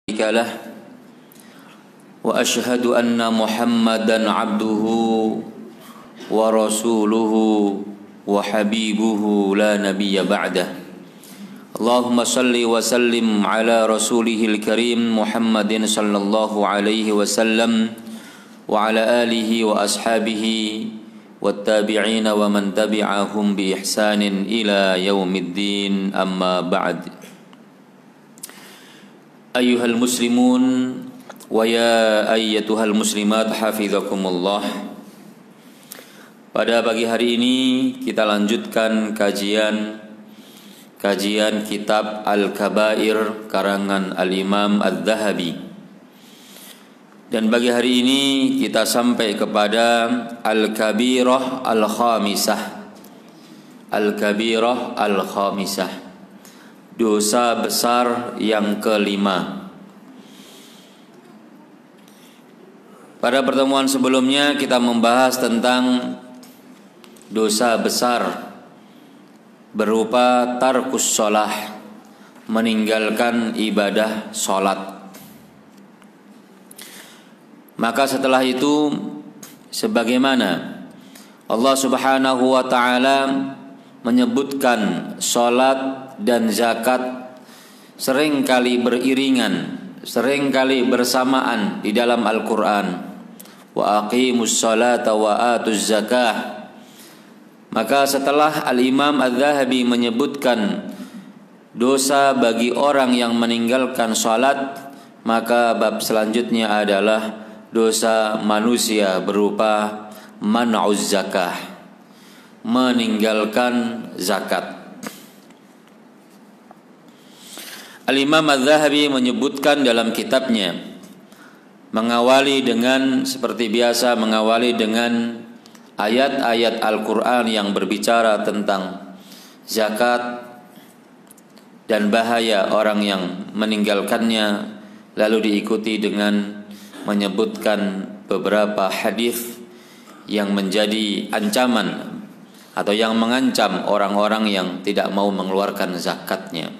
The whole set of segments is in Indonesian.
شريك له وأشهد أن محمدا عبده ورسوله وحبيبه لا نبي بعده اللهم صل وسلم على رسوله الكريم محمد صلى الله عليه وسلم وعلى آله وأصحابه والتابعين ومن تبعهم بإحسان إلى يوم الدين أما بعد أيها المسلمون ويا أيتها المسlimat حفظكم الله. Pada pagi hari ini kita lanjutkan kajian kitab Al-Kabair karangan Al-Imam Adz-Dzahabi. Dan pagi hari ini kita sampai kepada Al-Kabirah Al-Khamisah. Al-Kabirah Al-Khamisah, dosa besar yang kelima. Pada pertemuan sebelumnya kita membahas tentang dosa besar berupa tarkus sholah, meninggalkan ibadah sholat. Maka setelah itu, sebagaimana Allah Subhanahu wa ta'ala menyebutkan sholat dan zakat seringkali beriringan, seringkali bersamaan di dalam Al-Quran. Wa aqimus sholata wa atuz zakah. Maka setelah Al-Imam Adz-Dzahabi menyebutkan dosa bagi orang yang meninggalkan sholat, maka bab selanjutnya adalah dosa manusia berupa man'uz zakah, meninggalkan zakat. Al-Imam Adz-Dzahabi menyebutkan dalam kitabnya, mengawali dengan seperti biasa, mengawali dengan ayat-ayat Al-Quran yang berbicara tentang zakat dan bahaya orang yang meninggalkannya, lalu diikuti dengan menyebutkan beberapa hadis yang menjadi ancaman atau yang mengancam orang-orang yang tidak mau mengeluarkan zakatnya.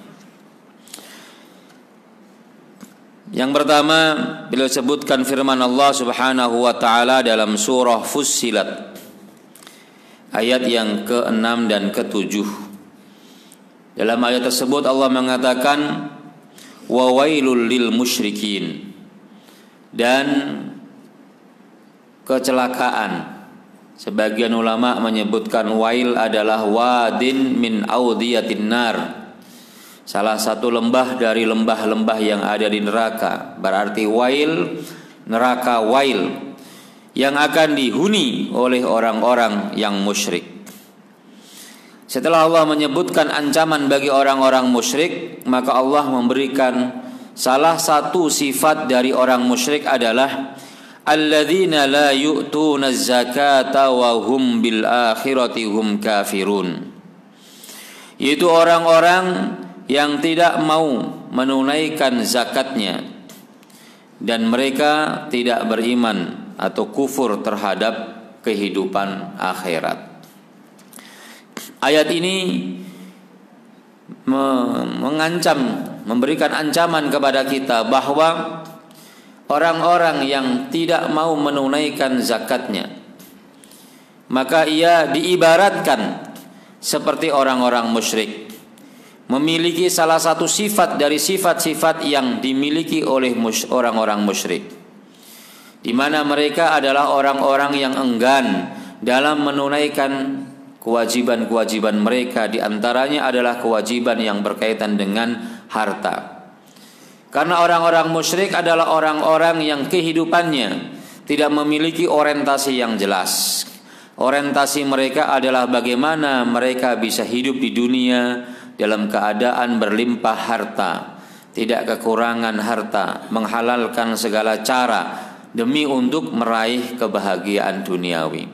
Yang pertama, beliau sebutkan firman Allah Subhanahu wa ta'ala dalam surah Fussilat ayat yang ke-6 dan ke-7. Dalam ayat tersebut Allah mengatakan wa wailul lil musyrikin, dan kecelakaan. Sebagian ulama menyebutkan wail adalah wadin min audiyatin nar, salah satu lembah dari lembah-lembah yang ada di neraka. Berarti wail, neraka wail, yang akan dihuni oleh orang-orang yang musyrik. Setelah Allah menyebutkan ancaman bagi orang-orang musyrik, maka Allah memberikan salah satu sifat dari orang musyrik adalah alladzina la yu'tuna zakata wa hum bil akhirati hum kafirun, yaitu orang-orang yang tidak mau menunaikan zakatnya dan mereka tidak beriman atau kufur terhadap kehidupan akhirat. Ayat ini mengancam, memberikan ancaman kepada kita bahwa orang-orang yang tidak mau menunaikan zakatnya, maka ia diibaratkan seperti orang-orang musyrik, memiliki salah satu sifat dari sifat-sifat yang dimiliki oleh orang-orang musyrik, di mana mereka adalah orang-orang yang enggan dalam menunaikan kewajiban-kewajiban mereka. Di antaranya adalah kewajiban yang berkaitan dengan harta. Karena orang-orang musyrik adalah orang-orang yang kehidupannya tidak memiliki orientasi yang jelas. Orientasi mereka adalah bagaimana mereka bisa hidup di dunia dalam keadaan berlimpah harta, tidak kekurangan harta, menghalalkan segala cara demi untuk meraih kebahagiaan duniawi.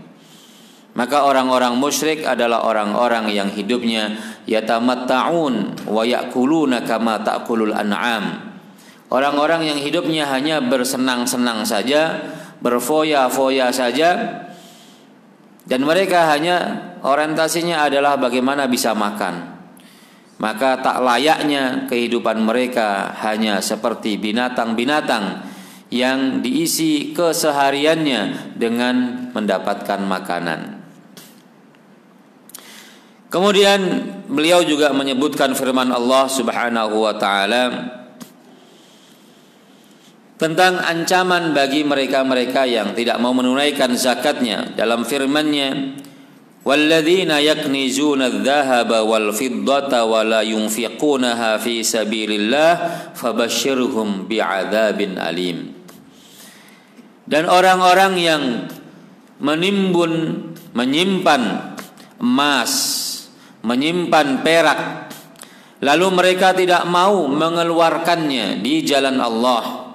Maka orang-orang musyrik adalah orang-orang yang hidupnya yatamatta'un wa ya'kuluna kama ta'kulul an'am. Orang-orang yang hidupnya hanya bersenang-senang saja, berfoya-foya saja, dan mereka hanya orientasinya adalah bagaimana bisa makan. maka tak layaknya kehidupan mereka hanya seperti binatang-binatang yang diisi kesehariannya dengan mendapatkan makanan. Kemudian beliau juga menyebutkan firman Allah Subhanahu wa taala tentang ancaman bagi mereka-mereka yang tidak mau menunaikan zakatnya dalam firman-Nya, walladzina yaknizuna adh-dhahaba wal fiddata wa la yunfiqunaha fi sabilillah fabashshirhum bi'adzabin alim. Dan orang-orang yang menyimpan emas, menyimpan perak, lalu mereka tidak mau mengeluarkannya di jalan Allah,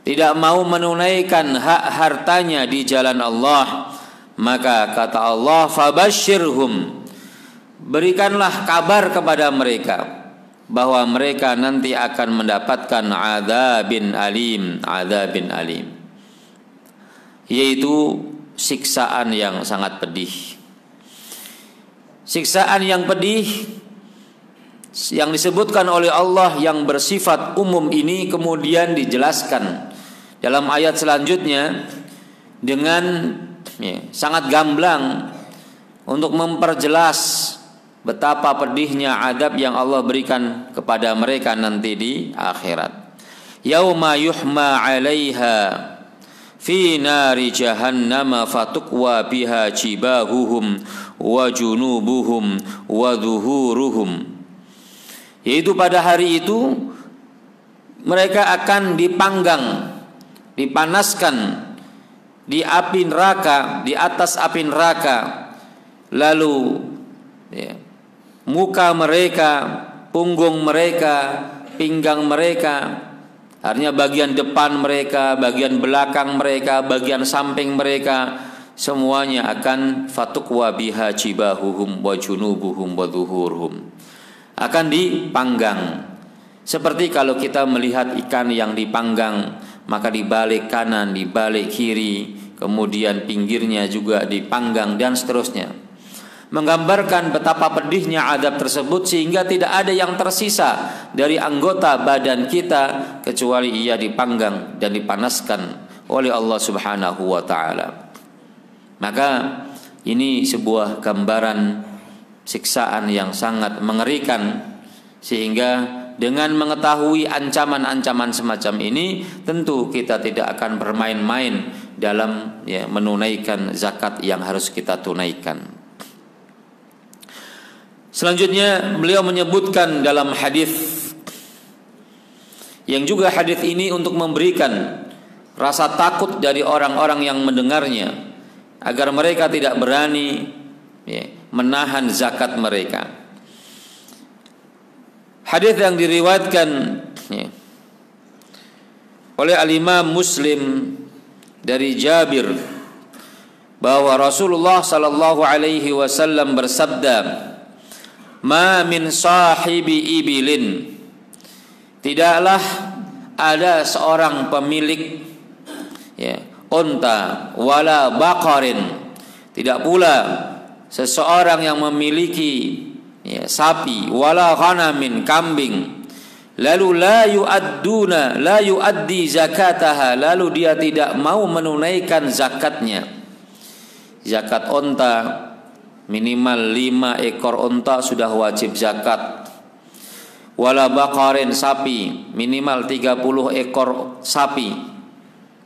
tidak mau menunaikan hak hartanya di jalan Allah, maka kata Allah, fabashshirhum, berikanlah kabar kepada mereka bahwa mereka nanti akan mendapatkan adzabin alim, yaitu siksaan yang sangat pedih. Siksaan yang pedih yang disebutkan oleh Allah yang bersifat umum ini kemudian dijelaskan dalam ayat selanjutnya dengan sangat gamblang untuk memperjelas betapa pedihnya adab yang Allah berikan kepada mereka nanti di akhirat. Yauma yuhma 'alaiha fi nari jahannam fatukwa biha jibahuhum wa junubuhum wa dhuhuruhum, yaitu pada hari itu mereka akan dipanggang, dipanaskan di api neraka, di atas api neraka, lalu muka mereka, punggung mereka, pinggang mereka, artinya bagian depan mereka, bagian belakang mereka, bagian samping mereka, semuanya akan fatukwa biha jibahuhum wa junubuhum wa dhuhuruhum, akan dipanggang. Seperti kalau kita melihat ikan yang dipanggang, maka di balik kanan, di balik kiri, kemudian pinggirnya juga dipanggang dan seterusnya, menggambarkan betapa pedihnya adab tersebut sehingga tidak ada yang tersisa dari anggota badan kita kecuali ia dipanggang dan dipanaskan oleh Allah Subhanahu wa taala. Maka ini sebuah gambaran siksaan yang sangat mengerikan, sehingga dengan mengetahui ancaman-ancaman semacam ini tentu kita tidak akan bermain-main dalam menunaikan zakat yang harus kita tunaikan. Selanjutnya beliau menyebutkan dalam hadis yang juga hadis ini untuk memberikan rasa takut dari orang-orang yang mendengarnya agar mereka tidak berani menahan zakat mereka. Hadis yang diriwayatkan oleh Al-Imam Muslim dari Jabir bahwa Rasulullah sallallahu alaihi wasallam bersabda, "Ma min sahibi ibilin", tidaklah ada seorang pemilik unta, wala baqarin, tidak pula seseorang yang memiliki sapi, wala ghanamin, kambing, lalu la yuaddi zakataha, lalu dia tidak mau menunaikan zakatnya. Zakat unta minimal 5 ekor unta sudah wajib zakat. Wala baqarin, sapi minimal 30 ekor sapi.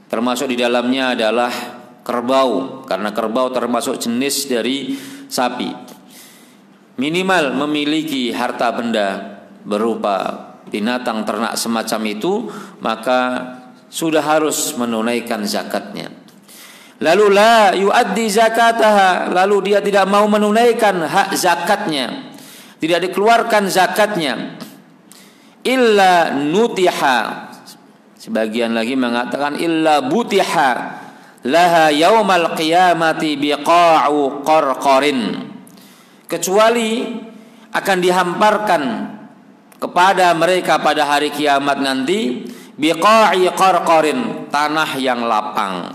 Termasuk di dalamnya adalah kerbau, karena kerbau termasuk jenis dari sapi. Minimal memiliki harta benda berupa binatang ternak semacam itu, maka sudah harus menunaikan zakatnya. Lalu la yuaddi zakataha, lalu dia tidak mau menunaikan hak zakatnya, tidak dikeluarkan zakatnya, illa nutiha, sebagian lagi mengatakan illa butiha laha yaumal qiyamati biqa'u qarqarin, kecuali akan dihamparkan kepada mereka pada hari kiamat nanti biqa'i qarqarin, tanah yang lapang,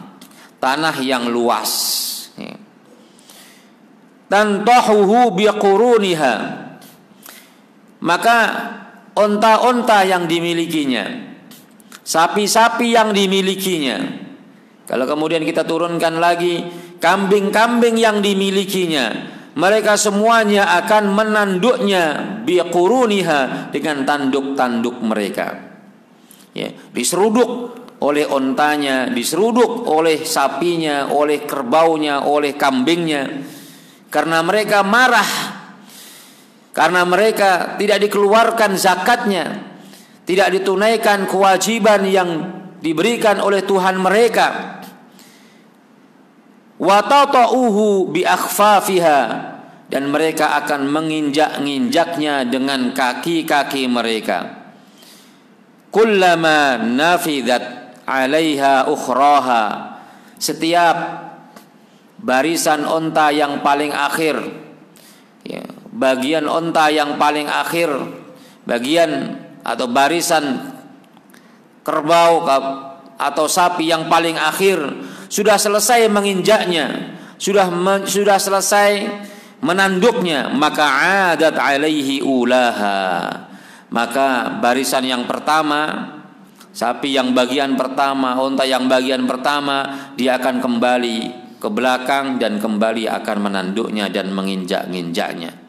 tanah yang luas, tantahuhu biquruniha, maka onta-onta yang dimilikinya, sapi-sapi yang dimilikinya, kalau kemudian kita turunkan lagi kambing-kambing yang dimilikinya, mereka semuanya akan menanduknya biquruniha, dengan tanduk-tanduk mereka. Ya, diseruduk oleh ontanya, diseruduk oleh sapinya, oleh kerbaunya, oleh kambingnya, karena mereka marah, karena mereka tidak dikeluarkan zakatnya, tidak ditunaikan kewajiban yang diberikan oleh Tuhan mereka. Wa tata'uhu bi akhfafiha, dan mereka akan menginjak-injaknya dengan kaki-kaki mereka. Kullama nafidat 'alaiha ukhraha, setiap barisan onta yang paling akhir, ya, bagian onta yang paling akhir, bagian atau barisan kerbau atau sapi yang paling akhir sudah selesai menginjaknya, sudah selesai menanduknya, maka adat alaihi ulaha, maka barisan yang pertama, sapi yang bagian pertama, unta yang bagian pertama, dia akan kembali ke belakang dan kembali akan menanduknya dan menginjak-injaknya.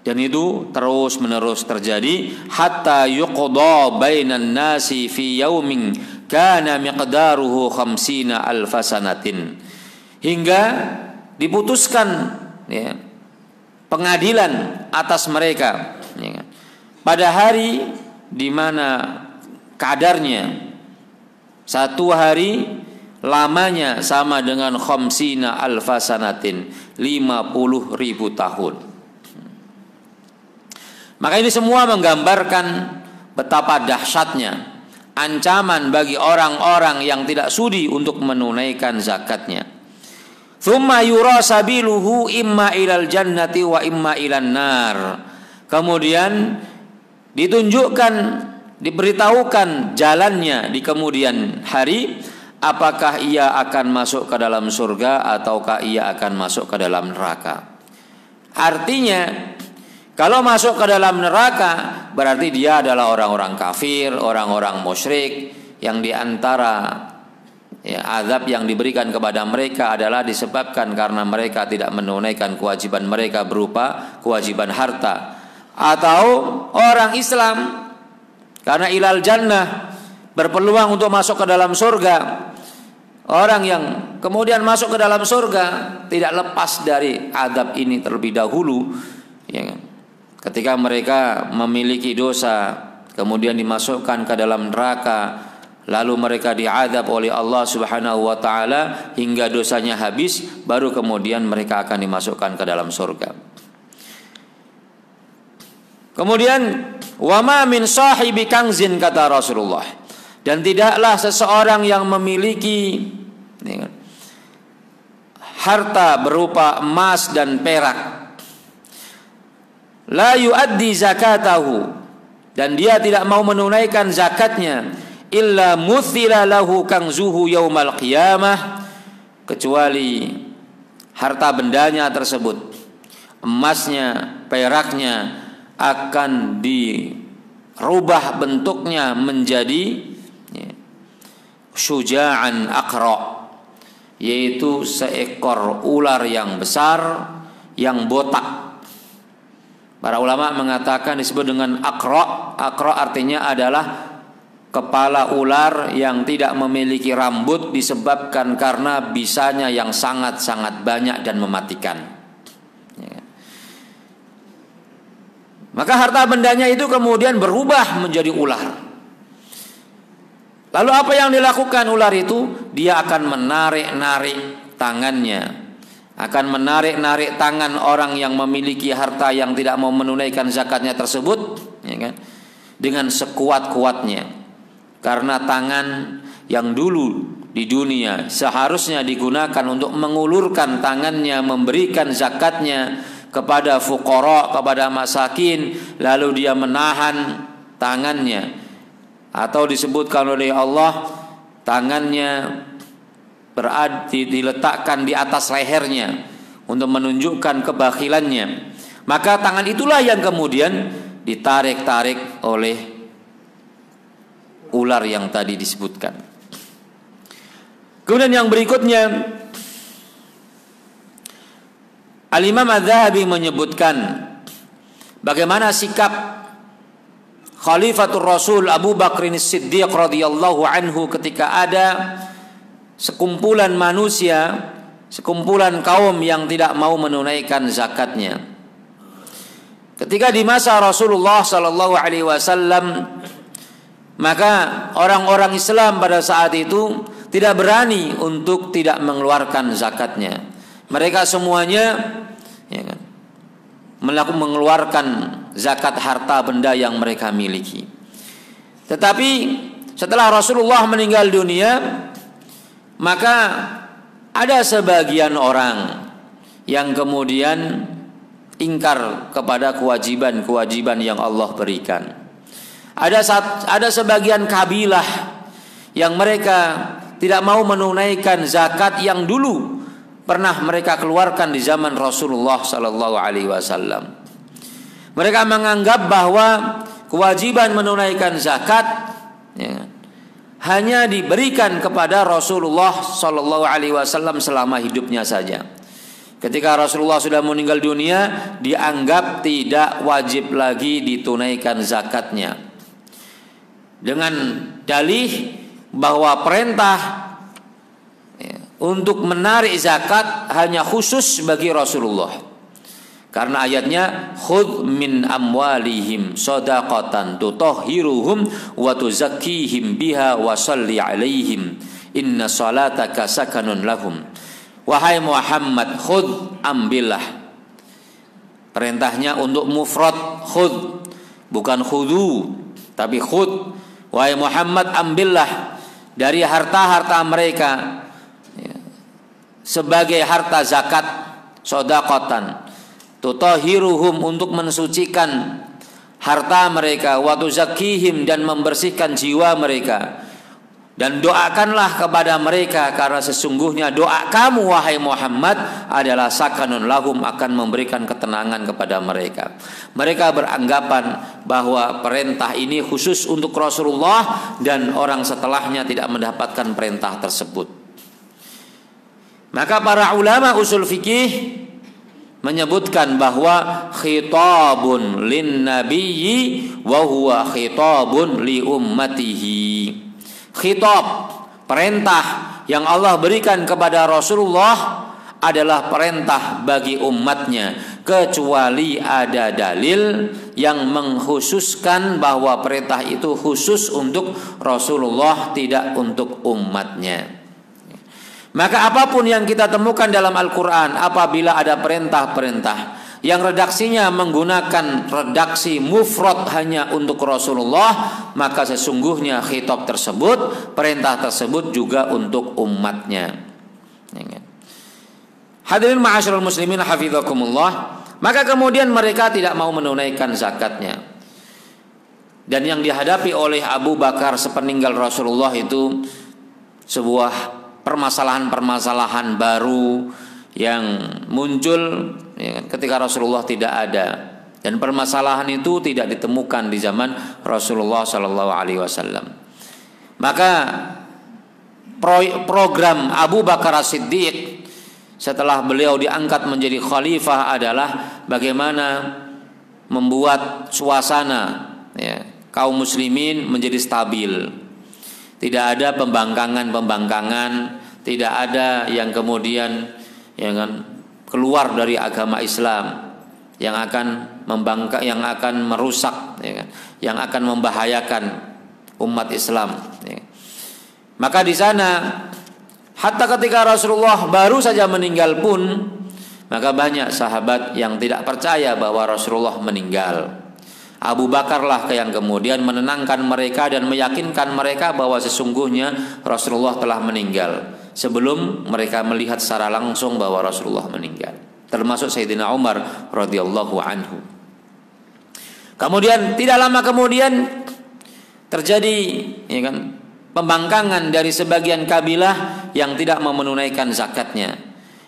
Dan itu terus menerus terjadi hatta yuqda bainan nasi fi yaumin kana miqdaruhu 50 alfasanatin, hingga diputuskan, ya, pengadilan atas mereka, ya, pada hari di mana kadarnya satu hari lamanya sama dengan 50 alfasanatin, 50.000 tahun. Maka ini semua menggambarkan betapa dahsyatnya ancaman bagi orang-orang yang tidak sudi untuk menunaikan zakatnya. Tsumma yura sabiluhu imma ilal jannati wa imma ilan nar. Kemudian ditunjukkan, diberitahukan jalannya di kemudian hari, apakah ia akan masuk ke dalam surga ataukah ia akan masuk ke dalam neraka. Artinya, kalau masuk ke dalam neraka berarti dia adalah orang-orang kafir, orang-orang musyrik, yang diantara, ya, azab yang diberikan kepada mereka adalah disebabkan karena mereka tidak menunaikan kewajiban mereka berupa kewajiban harta. Atau orang Islam karena ilal jannah, berpeluang untuk masuk ke dalam surga. Orang yang kemudian masuk ke dalam surga tidak lepas dari azab ini terlebih dahulu, ya kan? Ketika mereka memiliki dosa kemudian dimasukkan ke dalam neraka, lalu mereka diazab oleh Allah Subhanahu wa taala hingga dosanya habis, baru kemudian mereka akan dimasukkan ke dalam surga. Kemudian wa ma min sahibi kanzin, kata Rasulullah, dan tidaklah seseorang yang memiliki harta berupa emas dan perak, la yuaddi zakatahu, dan dia tidak mau menunaikan zakatnya, illa muthila lahu kanzuhu yaumal qiyamah, kecuali harta bendanya tersebut, emasnya, peraknya, akan dirubah bentuknya menjadi, ya, syuja'an aqra, yaitu seekor ular yang besar yang botak. Para ulama mengatakan disebut dengan aqra. Aqra artinya adalah kepala ular yang tidak memiliki rambut disebabkan karena bisanya yang sangat-sangat banyak dan mematikan. Maka harta bendanya itu kemudian berubah menjadi ular. Lalu apa yang dilakukan ular itu? Dia akan menarik-narik tangannya, akan menarik-narik tangan orang yang memiliki harta yang tidak mau menunaikan zakatnya tersebut, ya kan? Dengan sekuat-kuatnya. Karena tangan yang dulu di dunia seharusnya digunakan untuk mengulurkan tangannya memberikan zakatnya kepada fuqara, kepada masakin, lalu dia menahan tangannya, atau disebutkan oleh Allah tangannya berarti diletakkan di atas lehernya untuk menunjukkan kebakhilannya. Maka tangan itulah yang kemudian ditarik-tarik oleh ular yang tadi disebutkan. Kemudian yang berikutnya, Al-Imam Az-Zahabi menyebutkan bagaimana sikap Khalifatul Rasul Abu Bakr As-Siddiq radhiyallahu anhu ketika ada sekumpulan manusia, sekumpulan kaum yang tidak mau menunaikan zakatnya. Ketika di masa Rasulullah sallallahu alaihi wasallam, maka orang-orang Islam pada saat itu tidak berani untuk tidak mengeluarkan zakatnya. Mereka semuanya mengeluarkan zakat harta benda yang mereka miliki. Tetapi setelah Rasulullah meninggal dunia, maka ada sebagian orang yang kemudian ingkar kepada kewajiban-kewajiban yang Allah berikan. Ada sebagian kabilah yang mereka tidak mau menunaikan zakat yang dulu pernah mereka keluarkan di zaman Rasulullah sallallahu alaihi wasallam. Mereka menganggap bahwa kewajiban menunaikan zakat hanya diberikan kepada Rasulullah sallallahu alaihi wasallam selama hidupnya saja. Ketika Rasulullah sudah meninggal dunia, dianggap tidak wajib lagi ditunaikan zakatnya. Dengan dalih bahwa perintah untuk menarik zakat hanya khusus bagi Rasulullah. Karena ayatnya khudh min amwalihim shadaqatan tutahhiruhum wa tuzakkihim biha wa shalli alaihim inna salataka sakanun lahum. Wahai Muhammad, khudh, ambillah. Perintahnya untuk mufrad khudh, bukan khudu, tapi khudh. Wahai Muhammad, ambillah dari harta-harta mereka sebagai harta zakat, shadaqatan, tutahhiruhum, untuk mensucikan harta mereka, wa tuzakkihim, dan membersihkan jiwa mereka, dan doakanlah kepada mereka karena sesungguhnya doa kamu wahai Muhammad adalah sakanun lahum, akan memberikan ketenangan kepada mereka. Mereka beranggapan bahwa perintah ini khusus untuk Rasulullah dan orang setelahnya tidak mendapatkan perintah tersebut. Maka para ulama usul fikih menyebutkan bahwa khitabun lin nabiyyi wa huwa khitabun li ummatihi. Khitab, perintah yang Allah berikan kepada Rasulullah adalah perintah bagi umatnya, kecuali ada dalil yang mengkhususkan bahwa perintah itu khusus untuk Rasulullah, tidak untuk umatnya. Maka apapun yang kita temukan dalam Al-Quran, apabila ada perintah-perintah yang redaksinya menggunakan redaksi mufrad hanya untuk Rasulullah, maka sesungguhnya khitab tersebut, perintah tersebut juga untuk umatnya. Hadirin ma'asyiral muslimin hafizakumullah. Maka kemudian mereka tidak mau menunaikan zakatnya. Dan yang dihadapi oleh Abu Bakar sepeninggal Rasulullah itu sebuah permasalahan-permasalahan baru yang muncul ketika Rasulullah tidak ada, dan permasalahan itu tidak ditemukan di zaman Rasulullah sallallahu alaihi wasallam. Maka program Abu Bakar As-Siddiq setelah beliau diangkat menjadi khalifah adalah bagaimana membuat suasana kaum muslimin menjadi stabil. Tidak ada pembangkangan-pembangkangan, tidak ada yang kemudian keluar dari agama Islam yang akan membangkang, yang akan merusak, yang akan membahayakan umat Islam. Maka di sana, hatta ketika Rasulullah baru saja meninggal pun, maka banyak sahabat yang tidak percaya bahwa Rasulullah meninggal. Abu Bakarlah yang kemudian menenangkan mereka dan meyakinkan mereka bahwa sesungguhnya Rasulullah telah meninggal sebelum mereka melihat secara langsung bahwa Rasulullah meninggal. Termasuk Sayyidina Umar radhiyallahu anhu. Kemudian tidak lama kemudian terjadi pembangkangan dari sebagian kabilah yang tidak menunaikan zakatnya.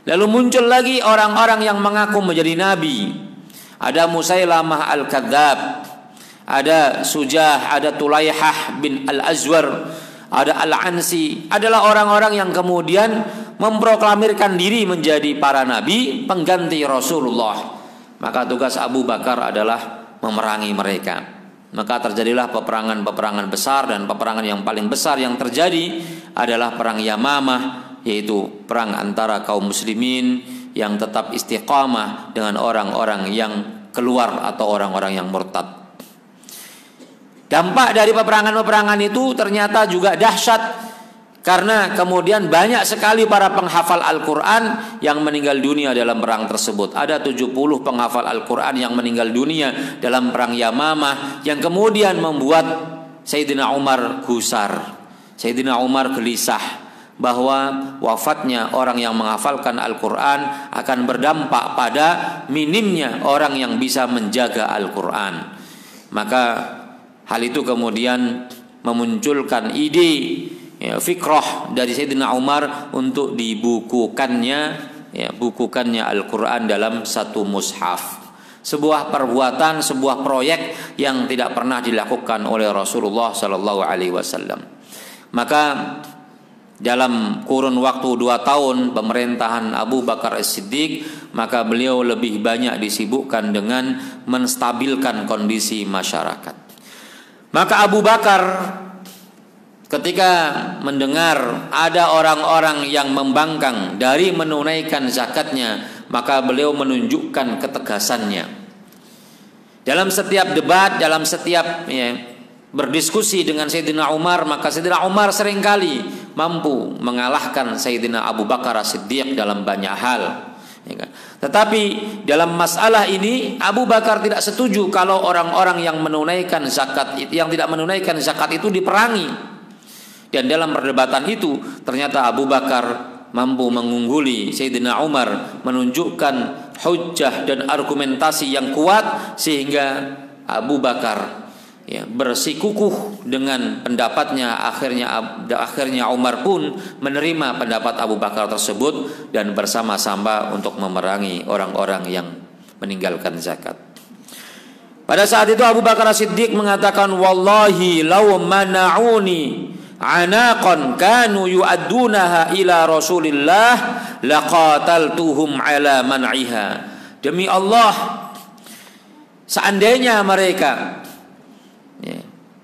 Lalu muncul lagi orang-orang yang mengaku menjadi nabi. Ada Musailamah al-Kadzdzab ada Sujah, ada Tulaihah bin Al-Azwar, ada Al-Ansi, adalah orang-orang yang kemudian memproklamirkan diri menjadi para nabi pengganti Rasulullah. Maka tugas Abu Bakar adalah memerangi mereka. Maka terjadilah peperangan-peperangan besar, dan peperangan yang paling besar yang terjadi adalah perang Yamamah, yaitu perang antara kaum muslimin yang tetap istiqamah dengan orang-orang yang keluar atau orang-orang yang murtad. Dampak dari peperangan-peperangan itu ternyata juga dahsyat, karena kemudian banyak sekali para penghafal Al-Quran yang meninggal dunia dalam perang tersebut. Ada 70 penghafal Al-Quran yang meninggal dunia dalam perang Yamamah, yang kemudian membuat Sayyidina Umar gusar. Sayyidina Umar gelisah bahwa wafatnya orang yang menghafalkan Al-Quran akan berdampak pada minimnya orang yang bisa menjaga Al-Quran. Maka hal itu kemudian memunculkan ide, fikrah dari Sayyidina Umar untuk dibukukannya, bukukannya Al-Quran dalam satu mushaf. Sebuah perbuatan, sebuah proyek yang tidak pernah dilakukan oleh Rasulullah Sallallahu Alaihi Wasallam. Maka dalam kurun waktu 2 tahun pemerintahan Abu Bakar As-Siddiq, maka beliau lebih banyak disibukkan dengan menstabilkan kondisi masyarakat. Maka Abu Bakar ketika mendengar ada orang-orang yang membangkang dari menunaikan zakatnya, maka beliau menunjukkan ketegasannya. Dalam setiap debat, dalam setiap berdiskusi dengan Sayyidina Umar, maka Sayyidina Umar seringkali mampu mengalahkan Sayyidina Abu Bakar As-Siddiq dalam banyak hal. Tetapi dalam masalah ini Abu Bakar tidak setuju kalau orang-orang yang menunaikan zakat, yang tidak menunaikan zakat itu diperangi. Dan dalam perdebatan itu ternyata Abu Bakar mampu mengungguli Sayyidina Umar, menunjukkan hujjah dan argumentasi yang kuat, sehingga Abu Bakar bersikukuh dengan pendapatnya. Akhirnya Umar pun menerima pendapat Abu Bakar tersebut dan bersama-sama untuk memerangi orang-orang yang meninggalkan zakat. Pada saat itu Abu Bakar As-Siddiq mengatakan, wallahi law mana'uni anaqan kanu yu'addunaha ila Rasulillah laqataltuhum ala man'iha. Demi Allah, seandainya mereka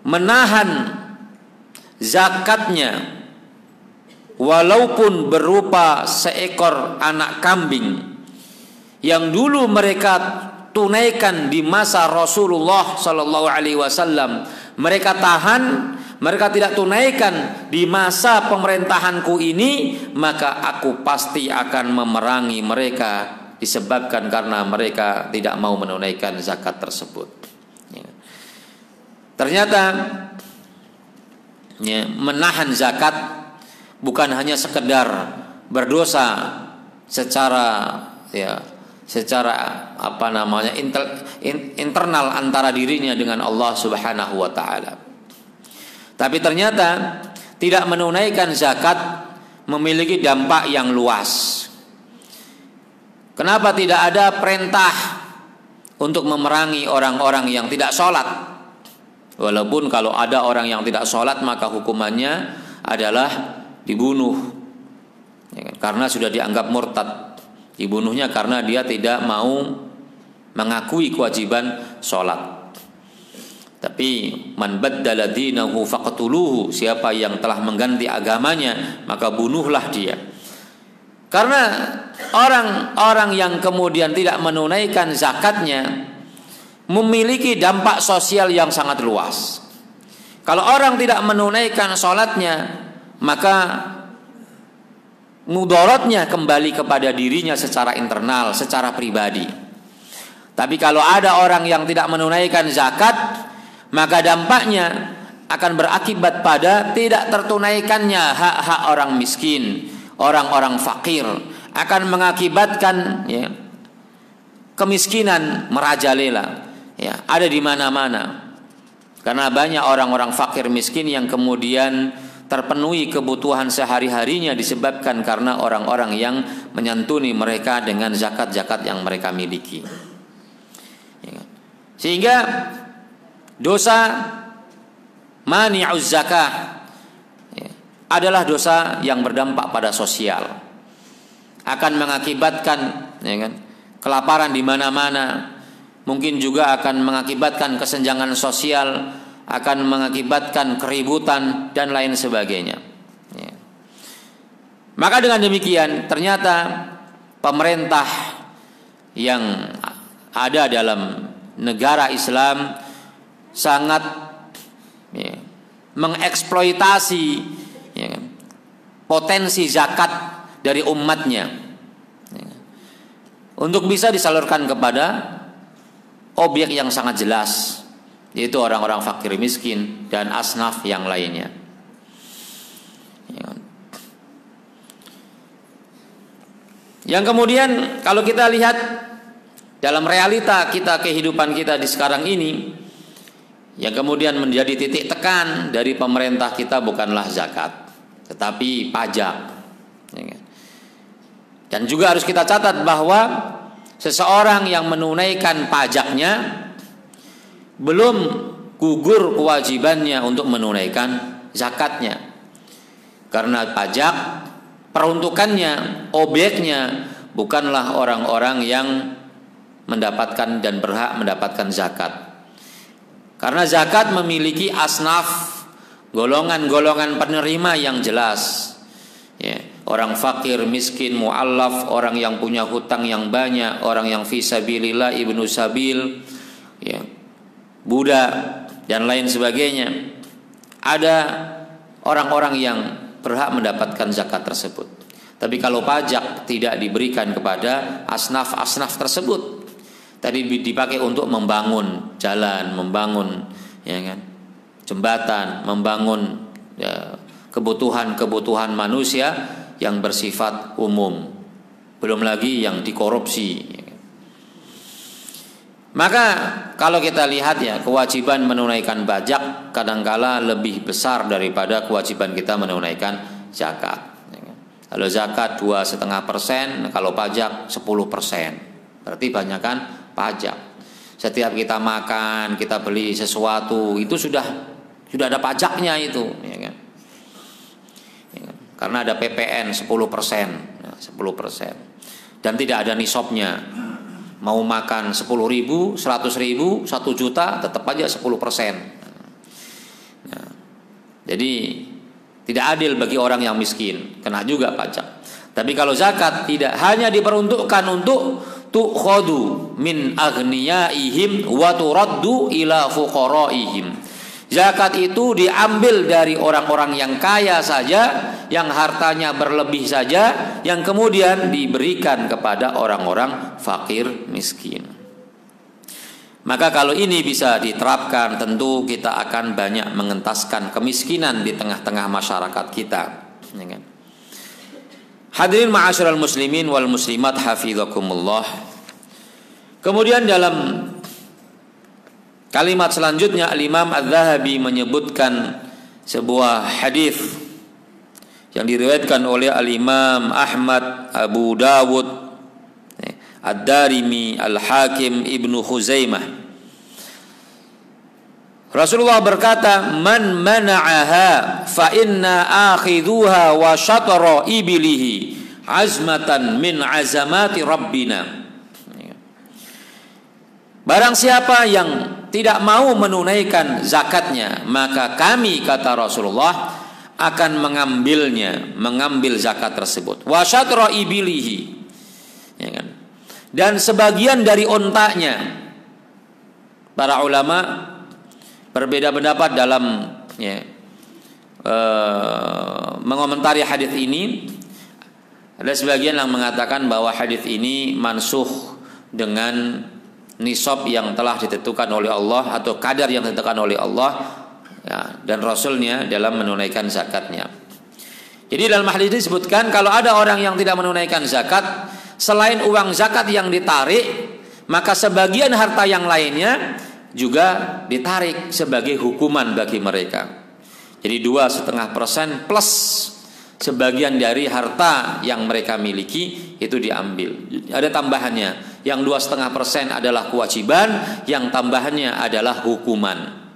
menahan zakatnya walaupun berupa seekor anak kambing yang dulu mereka tunaikan di masa Rasulullah Sallallahu Alaihi Wasallam, mereka tahan, mereka tidak tunaikan di masa pemerintahanku ini, maka aku pasti akan memerangi mereka disebabkan karena mereka tidak mau menunaikan zakat tersebut. Ternyata menahan zakat bukan hanya sekedar berdosa secara internal antara dirinya dengan Allah Subhanahu wa taala. Tapi ternyata tidak menunaikan zakat memiliki dampak yang luas. Kenapa tidak ada perintah untuk memerangi orang-orang yang tidak sholat? Walaupun kalau ada orang yang tidak sholat, maka hukumannya adalah dibunuh, karena sudah dianggap murtad. Dibunuhnya karena dia tidak mau mengakui kewajiban sholat. Tapi man baddala dinahu faqtuluhu, siapa yang telah mengganti agamanya maka bunuhlah dia. Karena orang-orang yang kemudian tidak menunaikan zakatnya memiliki dampak sosial yang sangat luas. Kalau orang tidak menunaikan sholatnya, maka mudaratnya kembali kepada dirinya secara internal, secara pribadi. Tapi kalau ada orang yang tidak menunaikan zakat, maka dampaknya akan berakibat pada tidak tertunaikannya hak-hak orang miskin, orang-orang fakir, akan mengakibatkan kemiskinan merajalela. Ada di mana-mana. Karena banyak orang-orang fakir miskin yang kemudian terpenuhi kebutuhan sehari-harinya disebabkan karena orang-orang yang menyantuni mereka dengan zakat-zakat yang mereka miliki. Sehingga dosa mani'uz zakah adalah dosa yang berdampak pada sosial, akan mengakibatkan kelaparan di mana-mana, mungkin juga akan mengakibatkan kesenjangan sosial, akan mengakibatkan keributan dan lain sebagainya. Maka dengan demikian ternyata pemerintah yang ada dalam negara Islam sangat mengeksploitasi potensi zakat dari umatnya untuk bisa disalurkan kepada objek yang sangat jelas, yaitu orang-orang fakir miskin dan asnaf yang lainnya. Yang kemudian kalau kita lihat dalam realita kita, kehidupan kita di sekarang ini, yang kemudian menjadi titik tekan dari pemerintah kita bukanlah zakat, tetapi pajak. Dan juga harus kita catat bahwa seseorang yang menunaikan pajaknya belum gugur kewajibannya untuk menunaikan zakatnya. Karena pajak peruntukannya, objeknya bukanlah orang-orang yang mendapatkan dan berhak mendapatkan zakat. Karena zakat memiliki asnaf, golongan-golongan penerima yang jelas. Orang fakir, miskin, mu'allaf, orang yang punya hutang yang banyak, orang yang fisabilillah, ibnu sabil, budak dan lain sebagainya. Ada orang-orang yang berhak mendapatkan zakat tersebut. Tapi kalau pajak tidak diberikan kepada asnaf-asnaf tersebut, tadi dipakai untuk membangun jalan, membangun jembatan, membangun kebutuhan-kebutuhan manusia yang bersifat umum, belum lagi yang dikorupsi. Maka kalau kita lihat kewajiban menunaikan pajak kadangkala lebih besar daripada kewajiban kita menunaikan zakat. Kalau zakat 2,5%, kalau pajak 10%, berarti banyakkan pajak. Setiap kita makan, kita beli sesuatu itu sudah ada pajaknya itu, karena ada PPN 10%, 10%, dan tidak ada nisabnya. Mau makan 10.000, 100.000, 1 juta, tetap aja 10%. Jadi tidak adil bagi orang yang miskin, kena juga pajak. Tapi kalau zakat tidak, hanya diperuntukkan untuk tu'khadu min aghniyaihim wa turaddu ila fuqaraihim. Zakat itu diambil dari orang-orang yang kaya saja, yang hartanya berlebih saja, yang kemudian diberikan kepada orang-orang fakir miskin. Maka kalau ini bisa diterapkan, tentu kita akan banyak mengentaskan kemiskinan di tengah-tengah masyarakat kita. Hadirin ma'asyiral muslimin wal muslimat hafizakumullah. Kemudian dalam kalimat selanjutnya Al-Imam Adz-Dzahabi menyebutkan sebuah hadis yang diriwayatkan oleh Al-Imam Ahmad, Abu Dawud, Ad-Darimi, Al-Hakim, Ibnu Khuzaimah. Rasulullah berkata, "Man mana'aha fa inna akhidhuha wa syatra ibilihi azmatan min azamati rabbina." Barang siapa yang tidak mau menunaikan zakatnya, maka kami, kata Rasulullah, akan mengambil zakat tersebut. Wa syatra ibilihi, dan sebagian dari ontaknya. Para ulama berbeda pendapat dalam mengomentari hadis ini. Ada sebagian yang mengatakan bahwa hadis ini mansukh dengan nisab yang telah ditentukan oleh Allah atau kadar yang ditentukan oleh Allah dan Rasulnya dalam menunaikan zakatnya. Jadi dalam hadis ini disebutkan kalau ada orang yang tidak menunaikan zakat, selain uang zakat yang ditarik, maka sebagian harta yang lainnya juga ditarik sebagai hukuman bagi mereka. Jadi 2,5% plus sebagian dari harta yang mereka miliki itu diambil. Ada tambahannya. Yang 2,5% adalah kewajiban, yang tambahannya adalah hukuman.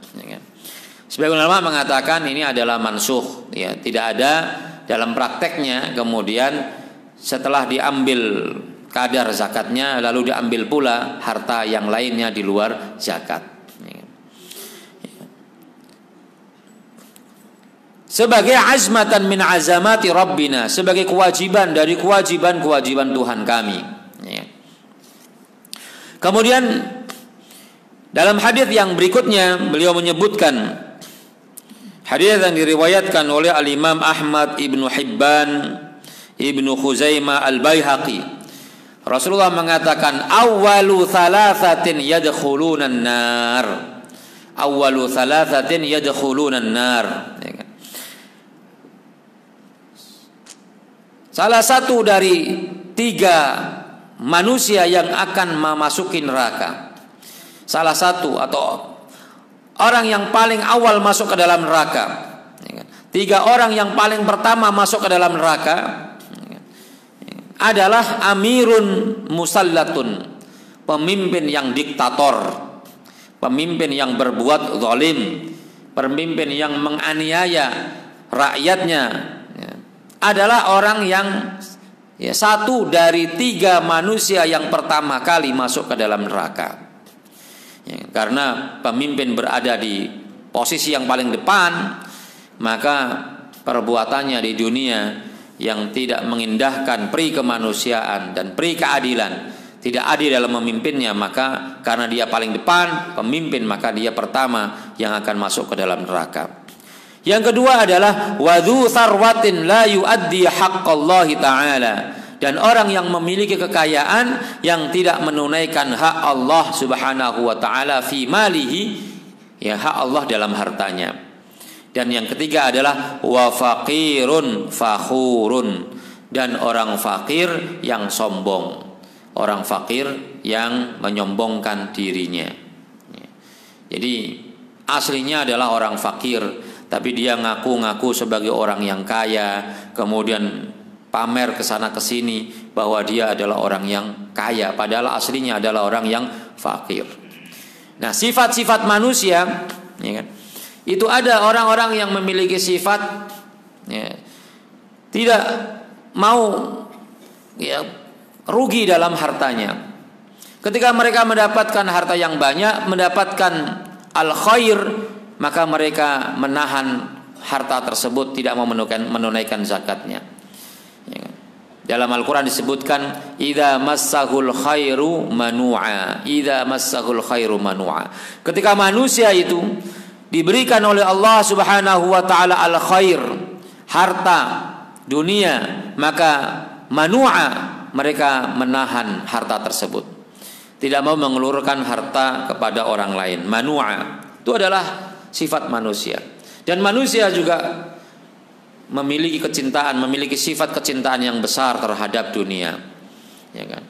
Sebagian ulama mengatakan ini adalah mansukh, ya, tidak ada dalam prakteknya. Kemudian setelah diambil kadar zakatnya, lalu diambil pula harta yang lainnya di luar zakat. Sebagai azmatan min azamati Rabbina, sebagai kewajiban dari kewajiban-kewajiban Tuhan kami. Kemudian dalam hadis yang berikutnya beliau menyebutkan hadis yang diriwayatkan oleh Al-Imam Ahmad, Ibnu Hibban, Ibnu Khuzaimah, Al-Baihaqi. Rasulullah mengatakan awwalu thalathatin yadkhulunan nar. Awwalu thalathatin yadkhulunan nar. Salah satu dari 3 manusia yang akan memasuki neraka. Salah satu atau orang yang paling awal masuk ke dalam neraka. 3 orang yang paling pertama masuk ke dalam neraka adalah amirun musallatun, pemimpin yang diktator, pemimpin yang berbuat zalim, pemimpin yang menganiaya rakyatnya. Adalah orang yang satu dari 3 manusia yang pertama kali masuk ke dalam neraka. Karena pemimpin berada di posisi yang paling depan, maka perbuatannya di dunia yang tidak mengindahkan peri kemanusiaan dan peri keadilan, tidak adil dalam memimpinnya, maka karena dia paling depan pemimpin, maka dia pertama yang akan masuk ke dalam neraka. Yang kedua adalah wadhu sarwatin la yuaddi haqqallahi ta'ala, dan orang yang memiliki kekayaan yang tidak menunaikan hak Allah Subhanahu wa taala fi malihi, ya, hak Allah dalam hartanya. Dan yang ketiga adalah wa faqirun fakhurun, dan orang fakir yang sombong, orang fakir yang menyombongkan dirinya. Jadi aslinya adalah orang fakir, tapi dia ngaku-ngaku sebagai orang yang kaya, kemudian pamer ke sana ke sini bahwa dia adalah orang yang kaya, padahal aslinya adalah orang yang fakir. Nah, sifat-sifat manusia, ya kan? Itu ada orang-orang yang memiliki sifat, ya, tidak mau, ya, rugi dalam hartanya. Ketika mereka mendapatkan harta yang banyak, mendapatkan al-khair, maka mereka menahan harta tersebut, tidak mau menunaikan zakatnya. Dalam Al-Quran disebutkan idza massahul khairu manu'a, idza massahul khairu manu'a. Ketika manusia itu diberikan oleh Allah Subhanahu wa taala al-khair, harta dunia, maka manu'a, mereka menahan harta tersebut, tidak mau mengeluarkan harta kepada orang lain. Manu'a itu adalah sifat manusia. Dan manusia juga memiliki kecintaan, memiliki sifat kecintaan yang besar terhadap dunia, ya kan?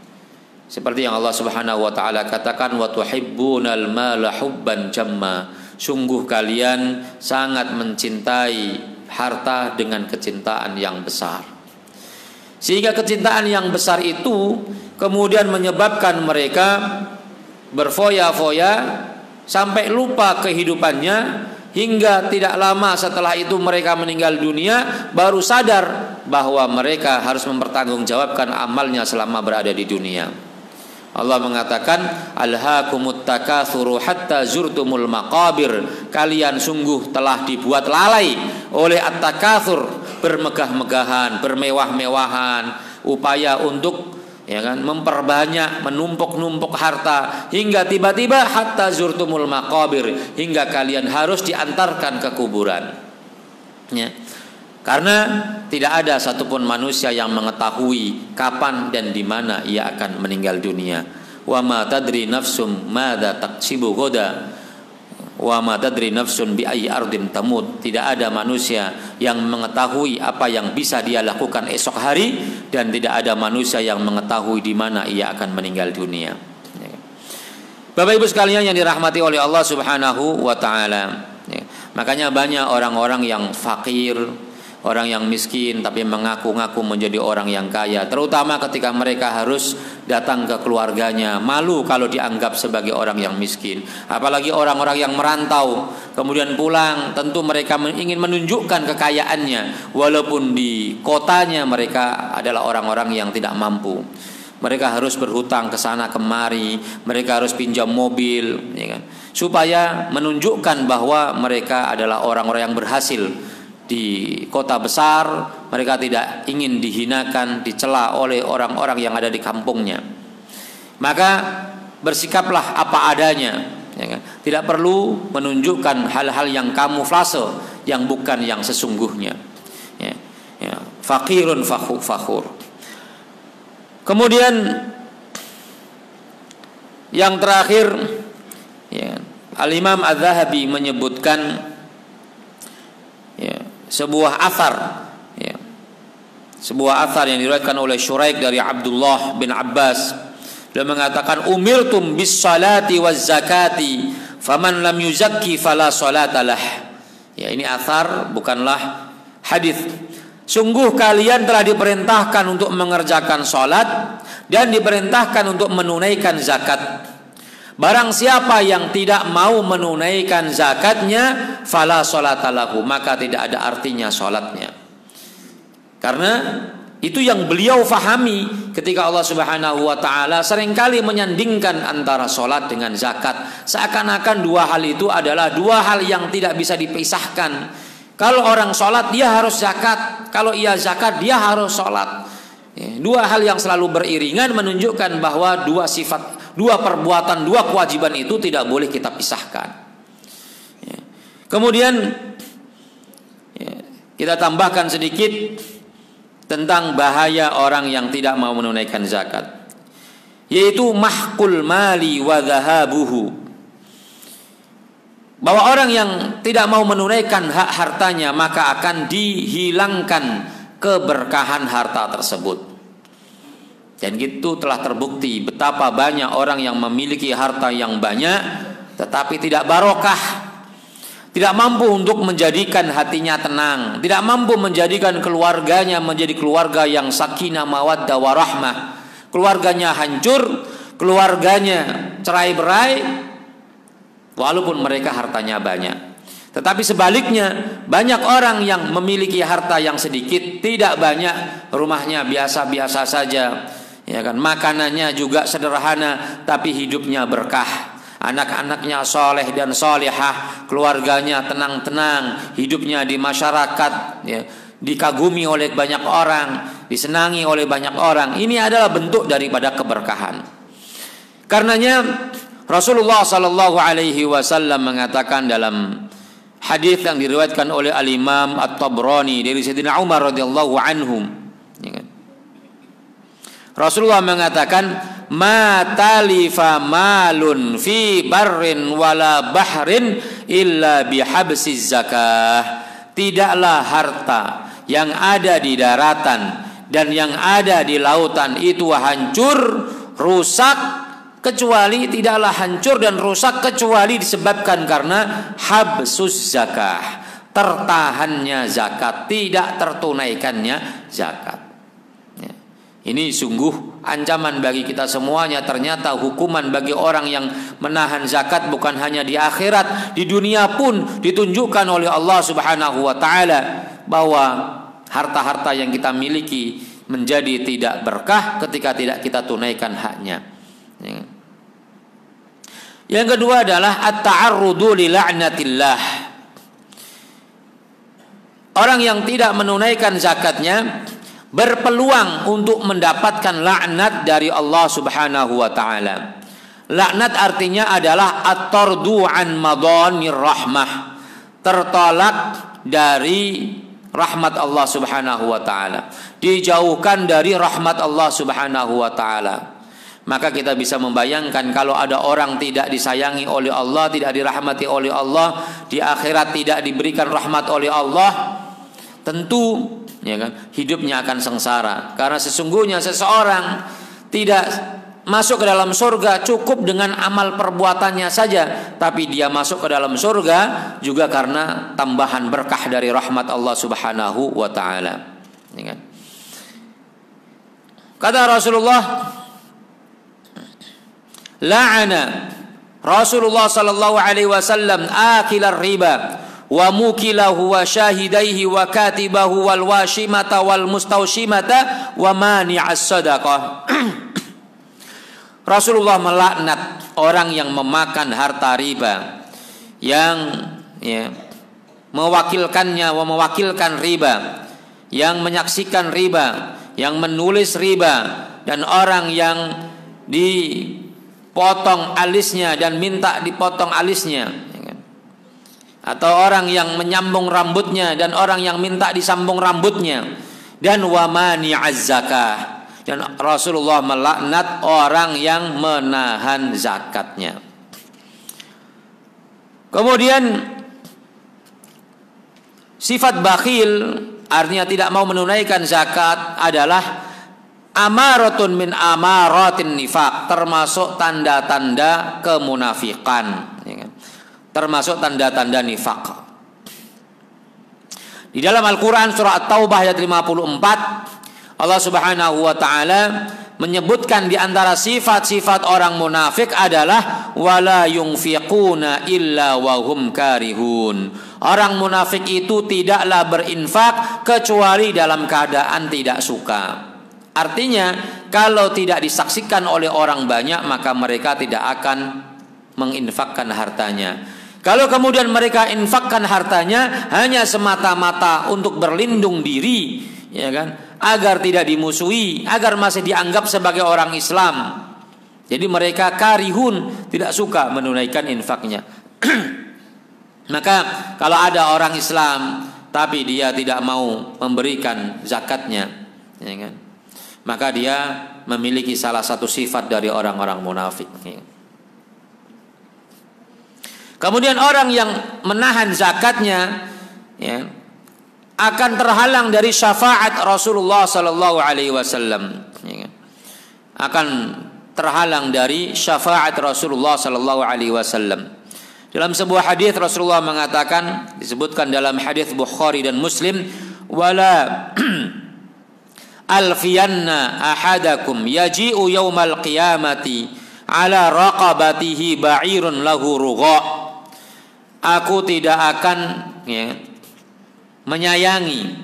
Seperti yang Allah Subhanahu wa taala katakan wa tuhibbunal mala hubban jamma, sungguh kalian sangat mencintai harta dengan kecintaan yang besar. Sehingga kecintaan yang besar itu kemudian menyebabkan mereka berfoya-foya sampai lupa kehidupannya, hingga tidak lama setelah itu mereka meninggal dunia baru sadar bahwa mereka harus mempertanggungjawabkan amalnya selama berada di dunia. Allah mengatakan alhaakumut takatsuru hatta zurtumul maqabir, kalian sungguh telah dibuat lalai oleh at-takatsur, bermegah-megahan, bermewah-mewahan, upaya untuk, ya kan, memperbanyak, menumpuk-numpuk harta, hingga tiba-tiba hatta zurtumul maqabir, hingga kalian harus diantarkan ke kuburan, ya. Karena tidak ada satupun manusia yang mengetahui kapan dan di mana ia akan meninggal dunia. Wa ma tadri nafsum madza taksibu ghadan wa ma tadri nafsun bi ayyi ardin tamut. Tidak ada manusia yang mengetahui apa yang bisa dia lakukan esok hari, dan tidak ada manusia yang mengetahui di mana ia akan meninggal dunia. Bapak Ibu sekalian yang dirahmati oleh Allah Subhanahu wa taala. Makanya banyak orang-orang yang fakir, orang yang miskin tapi mengaku-ngaku menjadi orang yang kaya, terutama ketika mereka harus datang ke keluarganya, malu kalau dianggap sebagai orang yang miskin. Apalagi orang-orang yang merantau kemudian pulang, tentu mereka ingin menunjukkan kekayaannya, walaupun di kotanya mereka adalah orang-orang yang tidak mampu. Mereka harus berhutang ke sana kemari, mereka harus pinjam mobil, ya kan? Supaya menunjukkan bahwa mereka adalah orang-orang yang berhasil di kota besar. Mereka tidak ingin dihinakan, dicela oleh orang-orang yang ada di kampungnya. Maka bersikaplah apa adanya, ya kan? Tidak perlu menunjukkan hal-hal yang kamuflase, yang bukan yang sesungguhnya. Ya, ya. Fakirun fakhur. Kemudian yang terakhir, ya, Al-Imam Az-Zahabi menyebutkan, ya, sebuah athar, ya, sebuah athar yang diriwayatkan oleh Syuraik dari Abdullah bin Abbas. Dia mengatakan, umirtum bis salati waz zakati faman lam yuzakki fala salatalah. Ya, ini athar, bukanlah hadis. Sungguh kalian telah diperintahkan untuk mengerjakan salat dan diperintahkan untuk menunaikan zakat. Barang siapa yang tidak mau menunaikan zakatnya, fala salatalahu, maka tidak ada artinya salatnya. Karena itu yang beliau fahami ketika Allah Subhanahu wa taala seringkali menyandingkan antara salat dengan zakat. Seakan-akan dua hal itu adalah dua hal yang tidak bisa dipisahkan. Kalau orang sholat dia harus zakat, kalau ia zakat dia harus sholat. Dua hal yang selalu beriringan menunjukkan bahwa dua sifat, dua perbuatan, dua kewajiban itu tidak boleh kita pisahkan. Kemudian kita tambahkan sedikit tentang bahaya orang yang tidak mau menunaikan zakat, yaitu mahqul mali wa dhahabuhu. Bahwa orang yang tidak mau menunaikan hak hartanya, maka akan dihilangkan keberkahan harta tersebut. Dan itu telah terbukti betapa banyak orang yang memiliki harta yang banyak tetapi tidak barokah, tidak mampu untuk menjadikan hatinya tenang, tidak mampu menjadikan keluarganya menjadi keluarga yang sakinah mawaddah warahmah. Keluarganya hancur, keluarganya cerai-berai, walaupun mereka hartanya banyak. Tetapi sebaliknya, banyak orang yang memiliki harta yang sedikit, tidak banyak, rumahnya biasa-biasa saja, ya kan, makanannya juga sederhana, tapi hidupnya berkah. Anak-anaknya soleh dan solehah, keluarganya tenang-tenang, hidupnya di masyarakat, ya, dikagumi oleh banyak orang, disenangi oleh banyak orang. Ini adalah bentuk daripada keberkahan. Karenanya Rasulullah sallallahu alaihi wasallam mengatakan dalam hadis yang diriwayatkan oleh Al-Imam At-Tabrani dari Sayyidina Umar radhiyallahu anhum, Rasulullah mengatakan, ma talifa malun fi barrin wala bahrin illa bihabsiz zakah. Tidaklah harta yang ada di daratan dan yang ada di lautan itu hancur, rusak, kecuali tidaklah hancur dan rusak kecuali disebabkan karena habsus zakah, tertahannya zakat, tidak tertunaikannya zakat. Ini sungguh ancaman bagi kita semuanya. Ternyata hukuman bagi orang yang menahan zakat bukan hanya di akhirat, di dunia pun ditunjukkan oleh Allah Subhanahu wa taala bahwa harta-harta yang kita miliki menjadi tidak berkah ketika tidak kita tunaikan haknya. Yang kedua adalah at-ta'arrudu li la'natillah. Orang yang tidak menunaikan zakatnya berpeluang untuk mendapatkan laknat dari Allah Subhanahu wa taala. Laknat artinya adalah at-tardu an madhanir rahmah, tertolak dari rahmat Allah Subhanahu wa taala, dijauhkan dari rahmat Allah Subhanahu wa taala. Maka kita bisa membayangkan kalau ada orang tidak disayangi oleh Allah, tidak dirahmati oleh Allah, di akhirat tidak diberikan rahmat oleh Allah, tentu, ya kan, hidupnya akan sengsara. Karena sesungguhnya seseorang tidak masuk ke dalam surga cukup dengan amal perbuatannya saja, tapi dia masuk ke dalam surga juga karena tambahan berkah dari rahmat Allah Subhanahu wa taala. Ya kan? Kata Rasulullah, la'ana Rasulullah sallallahu alaihi wasallam akilar riba wa mukilahu wa syahidaihi wa katibahu wal washimata wal mustaushimata wa mani'as sadaqah. Rasulullah melaknat orang yang memakan harta riba, yang mewakilkan riba, yang menyaksikan riba, yang menulis riba, dan orang yang dipotong alisnya dan minta dipotong alisnya, atau orang yang menyambung rambutnya dan orang yang minta disambung rambutnya, dan wa mani'az zakah. Dan Rasulullah melaknat orang yang menahan zakatnya. Kemudian sifat bakhil, artinya tidak mau menunaikan zakat, adalah amaratun min amaratin nifaq, termasuk tanda-tanda kemunafikan, termasuk tanda-tanda nifaq. Di dalam Al-Quran surah At-Taubah ayat 54, Allah Subhanahu wa taala menyebutkan di antara sifat-sifat orang munafik adalah wala yunfiquna illa wa hum karihun. Orang munafik itu tidaklah berinfak kecuali dalam keadaan tidak suka. Artinya, kalau tidak disaksikan oleh orang banyak, maka mereka tidak akan menginfakkan hartanya. Kalau kemudian mereka infakkan hartanya hanya semata-mata untuk berlindung diri, ya kan, agar tidak dimusuhi, agar masih dianggap sebagai orang Islam. Jadi mereka karihun, tidak suka menunaikan infaknya. Maka kalau ada orang Islam tapi dia tidak mau memberikan zakatnya, ya kan, maka dia memiliki salah satu sifat dari orang-orang munafik. Kemudian orang yang menahan zakatnya, ya, akan terhalang dari syafaat Rasulullah sallallahu alaihi wasallam. Akan terhalang dari syafaat Rasulullah sallallahu alaihi wasallam. Dalam sebuah hadis Rasulullah mengatakan, disebutkan dalam hadis Bukhari dan Muslim, wala alfiyanna ahadakum yaji'u yaumal qiyamati ala raqabatihi ba'irun lahu rugha. Aku tidak akan, ya, menyayangi,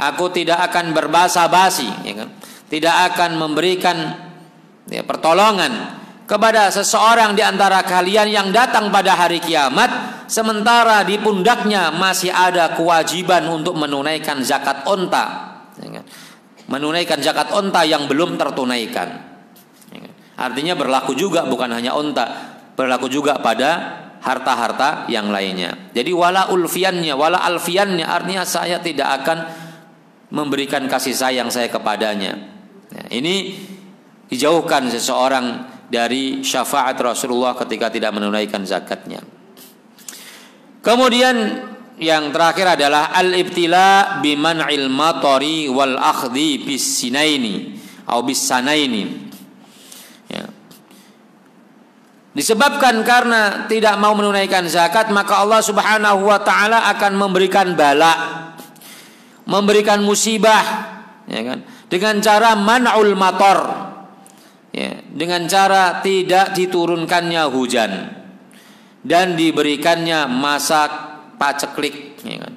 aku tidak akan berbasa-basi, ya kan? Tidak akan memberikan, ya, pertolongan kepada seseorang di antara kalian yang datang pada hari kiamat sementara di pundaknya masih ada kewajiban untuk menunaikan zakat onta, ya kan? Menunaikan zakat onta yang belum tertunaikan, ya kan? Artinya berlaku juga bukan hanya onta, berlaku juga pada harta-harta yang lainnya. Jadi wala ulfiannya, wala alfiannya, artinya saya tidak akan memberikan kasih sayang saya kepadanya. Nah, ini dijauhkan seseorang dari syafaat Rasulullah ketika tidak menunaikan zakatnya. Kemudian yang terakhir adalah al-ibtila biman'il matari wal akhdhi bis sinaini atau bis sanaini. Ya. Disebabkan karena tidak mau menunaikan zakat, maka Allah Subhanahu wa taala akan memberikan bala, memberikan musibah, ya kan? Dengan cara man'ul matar, ya, dengan cara tidak diturunkannya hujan dan diberikannya masa paceklik, ya kan?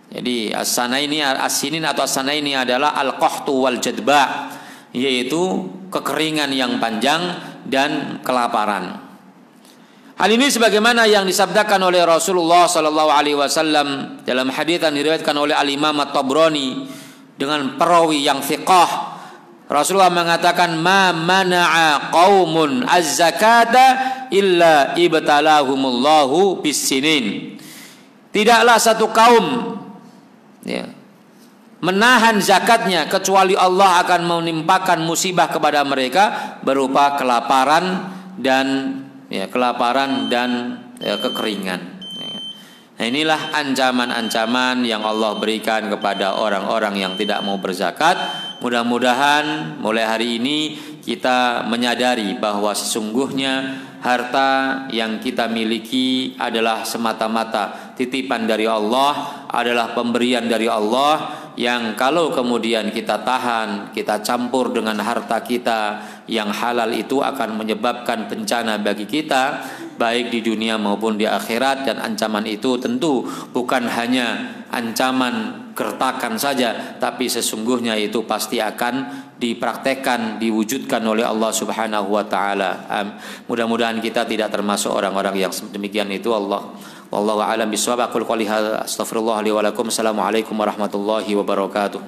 Jadi as-sanaini, as-sinin atau as-sanaini adalah al-qahtu wal jadba, yaitu kekeringan yang panjang dan kelaparan. Hal ini sebagaimana yang disabdakan oleh Rasulullah sallallahu alaihi wasallam dalam hadits yang diriwayatkan oleh Al-Imam At-Tabrani dengan perawi yang thiqah. Rasulullah mengatakan, "Ma mana'a qaumun az-zakata illa ibtalahumullahu bis-sinin." Tidaklah satu kaum, ya, menahan zakatnya kecuali Allah akan menimpakan musibah kepada mereka berupa kelaparan dan, ya, kekeringan. Nah, inilah ancaman-ancaman yang Allah berikan kepada orang-orang yang tidak mau berzakat. Mudah-mudahan mulai hari ini kita menyadari bahwa sesungguhnya harta yang kita miliki adalah semata-mata titipan dari Allah, adalah pemberian dari Allah, yang kalau kemudian kita tahan, kita campur dengan harta kita yang halal itu akan menyebabkan bencana bagi kita baik di dunia maupun di akhirat. Dan ancaman itu tentu bukan hanya ancaman gertakan saja, tapi sesungguhnya itu pasti akan dipraktekkan, diwujudkan oleh Allah Subhanahu wa taala. Mudah-mudahan kita tidak termasuk orang-orang yang demikian itu. Wallahu a'lam bishawab. Aqul qouli hadza astaghfirullah li wa lakum. Assalamualaikum warahmatullahi wabarakatuh.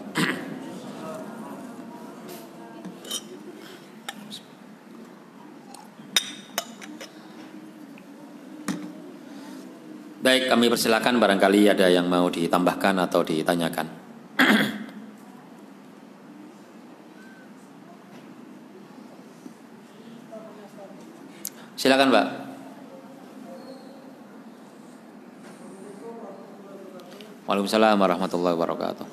Baik, kami persilakan barangkali ada yang mau ditambahkan atau ditanyakan. Silakan, Pak. Waalaikumsalam warahmatullahi wabarakatuh.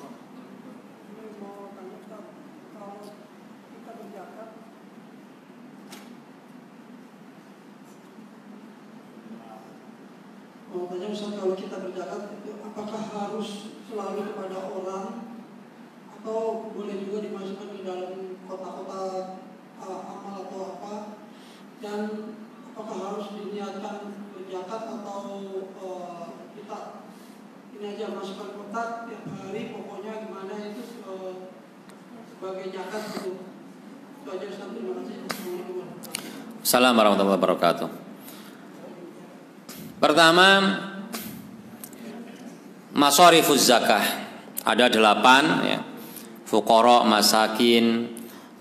Makanya Ustaz, kalau kita berzakat itu apakah harus selalu kepada orang atau boleh juga dimasukkan di dalam kotak-kotak amal atau apa, dan apakah harus diniatkan berzakat atau kita ini aja masukkan kotak tiap hari pokoknya gimana itu sebagai zakat gitu. Itu aja Ustaz, terima kasih. Assalamualaikum warahmatullahi wabarakatuh. Pertama, masharifuz zakah ada 8 ya. Fuqara, masakin,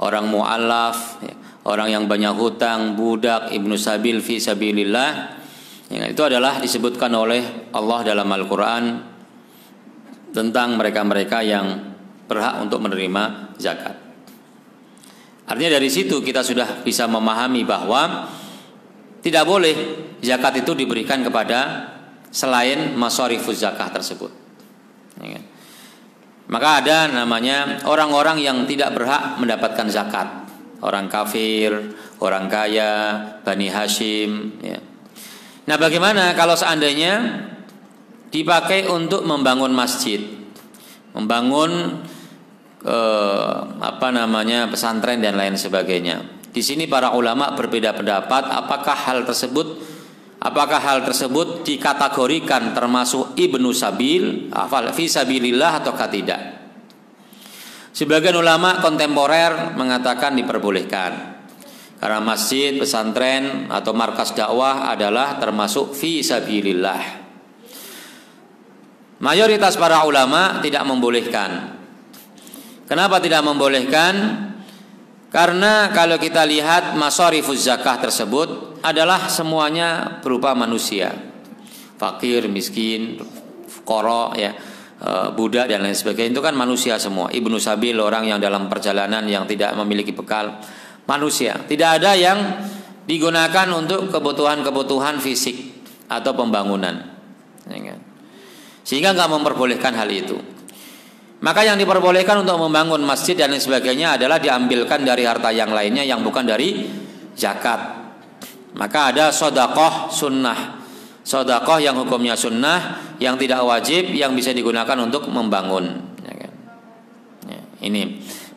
orang mu'allaf ya, orang yang banyak hutang, budak, ibnu sabil fi sabilillah. Ya, itu adalah disebutkan oleh Allah dalam Al-Qur'an tentang mereka-mereka yang berhak untuk menerima zakat. Artinya dari situ kita sudah bisa memahami bahwa tidak boleh zakat itu diberikan kepada selain masharifuz zakah tersebut. Ya. Maka ada namanya orang-orang yang tidak berhak mendapatkan zakat. Orang kafir, orang kaya, Bani Hashim. Ya. Nah, bagaimana kalau seandainya dipakai untuk membangun masjid, membangun pesantren dan lain sebagainya? Di sini para ulama berbeda pendapat apakah hal tersebut dikategorikan termasuk ibnu sabil, fi sabilillah ataukah tidak. Sebagian ulama kontemporer mengatakan diperbolehkan. Karena masjid, pesantren atau markas dakwah adalah termasuk fi sabilillah. Mayoritas para ulama tidak membolehkan. Kenapa tidak membolehkan? Karena kalau kita lihat masharifuz zakah tersebut adalah semuanya berupa manusia, fakir, miskin, fuqara, ya, budak dan lain sebagainya. Itu kan manusia semua. Ibnu sabil, orang yang dalam perjalanan yang tidak memiliki bekal, manusia. Tidak ada yang digunakan untuk kebutuhan-kebutuhan fisik atau pembangunan, sehingga nggak memperbolehkan hal itu. Maka yang diperbolehkan untuk membangun masjid dan lain sebagainya adalah diambilkan dari harta yang lainnya yang bukan dari zakat. Maka ada sedekah sunnah, sedekah yang hukumnya sunnah, yang tidak wajib, yang bisa digunakan untuk membangun. Ini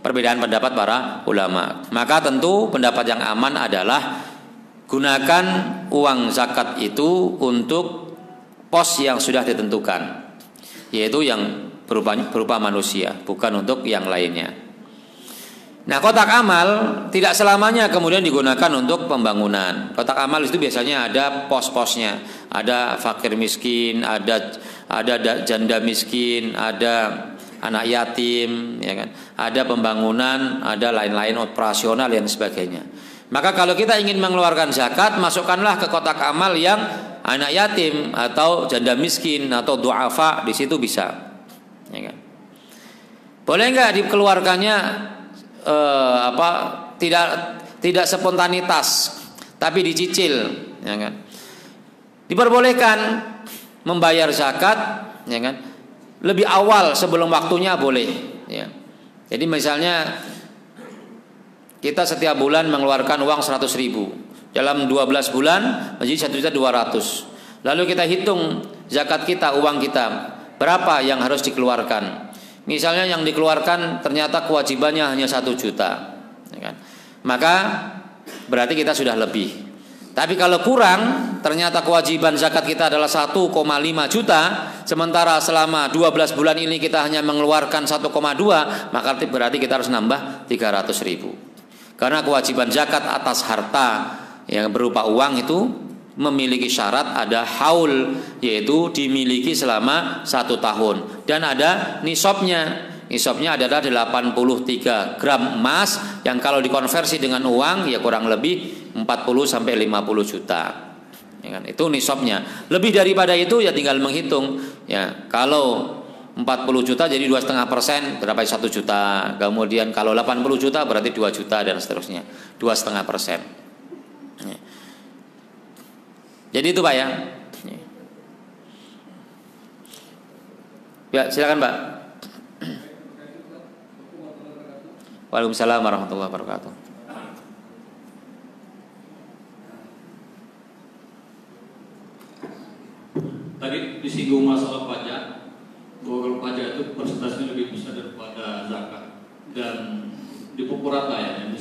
perbedaan pendapat para ulama. Maka tentu pendapat yang aman adalah gunakan uang zakat itu untuk pos yang sudah ditentukan, yaitu yang berupa manusia, bukan untuk yang lainnya. Nah, kotak amal tidak selamanya kemudian digunakan untuk pembangunan. Kotak amal itu biasanya ada pos-posnya, ada fakir miskin, ada janda miskin, ada anak yatim, ya kan? Ada pembangunan, ada lain-lain operasional dan sebagainya. Maka kalau kita ingin mengeluarkan zakat, masukkanlah ke kotak amal yang anak yatim atau janda miskin atau du'afa, di situ bisa. Ya kan? Boleh nggak dikeluarkannya tidak spontanitas, tapi dicicil, ya kan? Diperbolehkan membayar zakat, ya kan? Lebih awal sebelum waktunya boleh, ya. Jadi misalnya kita setiap bulan mengeluarkan uang 100.000, dalam 12 bulan menjadi 1.200.000. Lalu kita hitung zakat kita, uang kita berapa yang harus dikeluarkan. Misalnya yang dikeluarkan ternyata kewajibannya hanya 1 juta, ya kan? Maka berarti kita sudah lebih. Tapi kalau kurang, ternyata kewajiban zakat kita adalah 1,5 juta, sementara selama 12 bulan ini kita hanya mengeluarkan 1,2, maka berarti kita harus nambah 300.000. Karena kewajiban zakat atas harta yang berupa uang itu memiliki syarat ada haul, yaitu dimiliki selama 1 tahun, dan ada nisabnya. Nisabnya adalah 83 gram emas yang kalau dikonversi dengan uang ya kurang lebih 40 sampai 50 juta. Ya kan? Itu nisabnya. Lebih daripada itu ya tinggal menghitung. Ya, kalau 40 juta jadi 2,5% berapa? 1 juta. Kemudian kalau 80 juta berarti 2 juta dan seterusnya. 2,5%. Ya. Jadi itu Pak ya. Ya, silakan Pak. Waalaikumsalam warahmatullahi wabarakatuh. Tadi disinggung masalah pajak, bahwa kalau pajak itu persentasenya lebih besar daripada zakat, dan di pokok rata ya, yang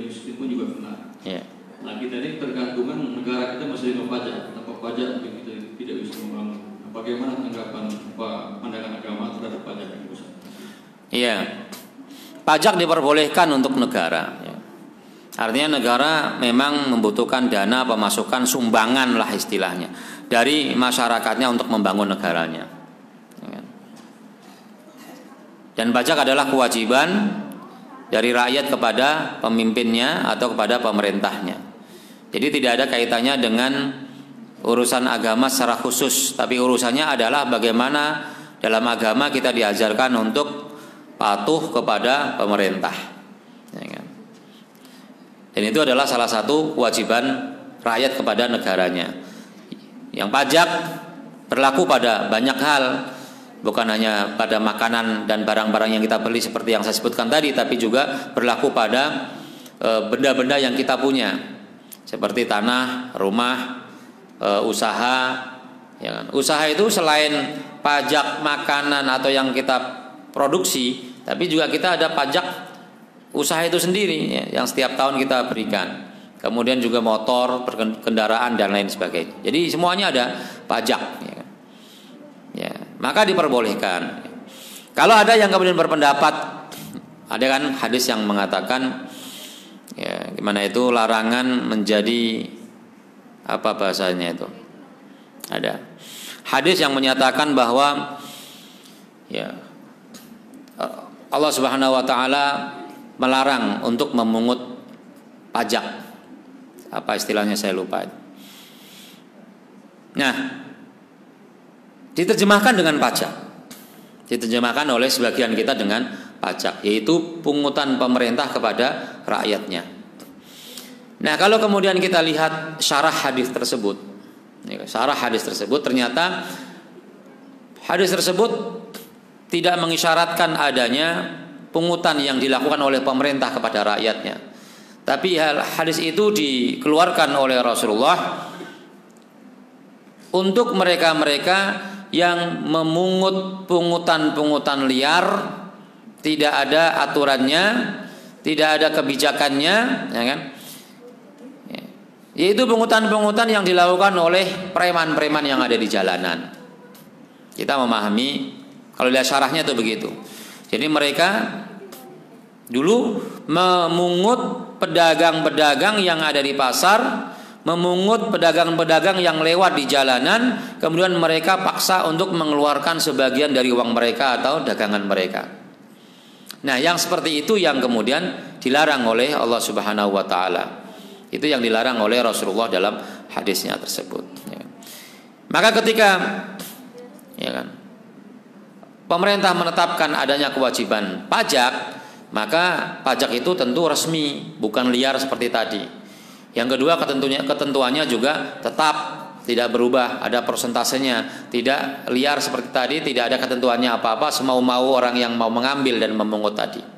miskin pun juga kena. Yeah. Nah kita ini tergantungan negara kita masih dengan pajak, tanpa pajak mungkin kita tidak bisa membangun. Nah, bagaimana tanggapan pandangan agama terhadap pajak ini, Ustaz? Iya. Pajak diperbolehkan untuk negara. Artinya negara memang membutuhkan dana pemasukan sumbangan lah istilahnya dari masyarakatnya untuk membangun negaranya. Dan pajak adalah kewajiban dari rakyat kepada pemimpinnya atau kepada pemerintahnya. Jadi tidak ada kaitannya dengan urusan agama secara khusus, tapi urusannya adalah bagaimana dalam agama kita diajarkan untuk patuh kepada pemerintah, ya kan? Dan itu adalah salah satu kewajiban rakyat kepada negaranya. Yang pajak berlaku pada banyak hal, bukan hanya pada makanan dan barang-barang yang kita beli seperti yang saya sebutkan tadi, tapi juga berlaku pada benda-benda yang kita punya, seperti tanah, rumah, usaha, ya kan? Usaha itu selain pajak makanan atau yang kita produksi, tapi juga kita ada pajak usaha itu sendiri ya, yang setiap tahun kita berikan. Kemudian juga motor, kendaraan dan lain sebagainya. Jadi semuanya ada pajak. Ya, ya, maka diperbolehkan. Kalau ada yang kemudian berpendapat, ada kan hadis yang mengatakan, ya, gimana itu larangan menjadi apa bahasanya itu? Ada hadis yang menyatakan bahwa ya Allah Subhanahu wa taala melarang untuk memungut pajak. Apa istilahnya saya lupa. Nah, diterjemahkan dengan pajak. Diterjemahkan oleh sebagian kita dengan pajak, yaitu pungutan pemerintah kepada rakyatnya. Nah, kalau kemudian kita lihat syarah hadis tersebut, ternyata hadis tersebut tidak mengisyaratkan adanya pungutan yang dilakukan oleh pemerintah kepada rakyatnya. Tapi hadis itu dikeluarkan oleh Rasulullah untuk mereka-mereka yang memungut pungutan-pungutan liar, tidak ada aturannya, tidak ada kebijakannya, ya kan? Yaitu pungutan-pungutan yang dilakukan oleh preman-preman yang ada di jalanan. Kita memahami, kalau lihat syarahnya itu begitu. Jadi mereka dulu memungut pedagang-pedagang yang ada di pasar, memungut pedagang-pedagang yang lewat di jalanan, kemudian mereka paksa untuk mengeluarkan sebagian dari uang mereka atau dagangan mereka. Nah, yang seperti itu yang kemudian dilarang oleh Allah Subhanahu wa taala. Itu yang dilarang oleh Rasulullah dalam hadisnya tersebut. Maka ketika pemerintah menetapkan adanya kewajiban pajak, maka pajak itu tentu resmi, bukan liar seperti tadi. Yang kedua, ketentuannya juga tetap tidak berubah, ada persentasenya, tidak liar seperti tadi, tidak ada ketentuannya apa-apa, semau-mau orang yang mau mengambil dan memungut tadi.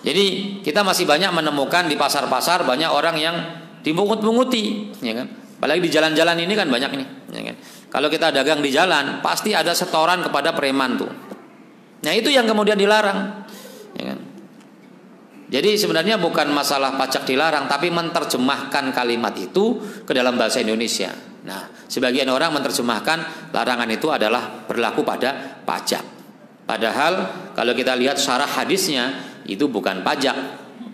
Jadi kita masih banyak menemukan di pasar-pasar banyak orang yang dipungut-punguti, ya kan? Apalagi di jalan-jalan ini kan banyak nih, ya kan? Kalau kita dagang di jalan, pasti ada setoran kepada preman tuh. Nah, itu yang kemudian dilarang. Ya kan? Jadi sebenarnya bukan masalah pajak dilarang, tapi menerjemahkan kalimat itu ke dalam bahasa Indonesia. Nah, sebagian orang menerjemahkan larangan itu adalah berlaku pada pajak. Padahal kalau kita lihat syarah hadisnya itu bukan pajak,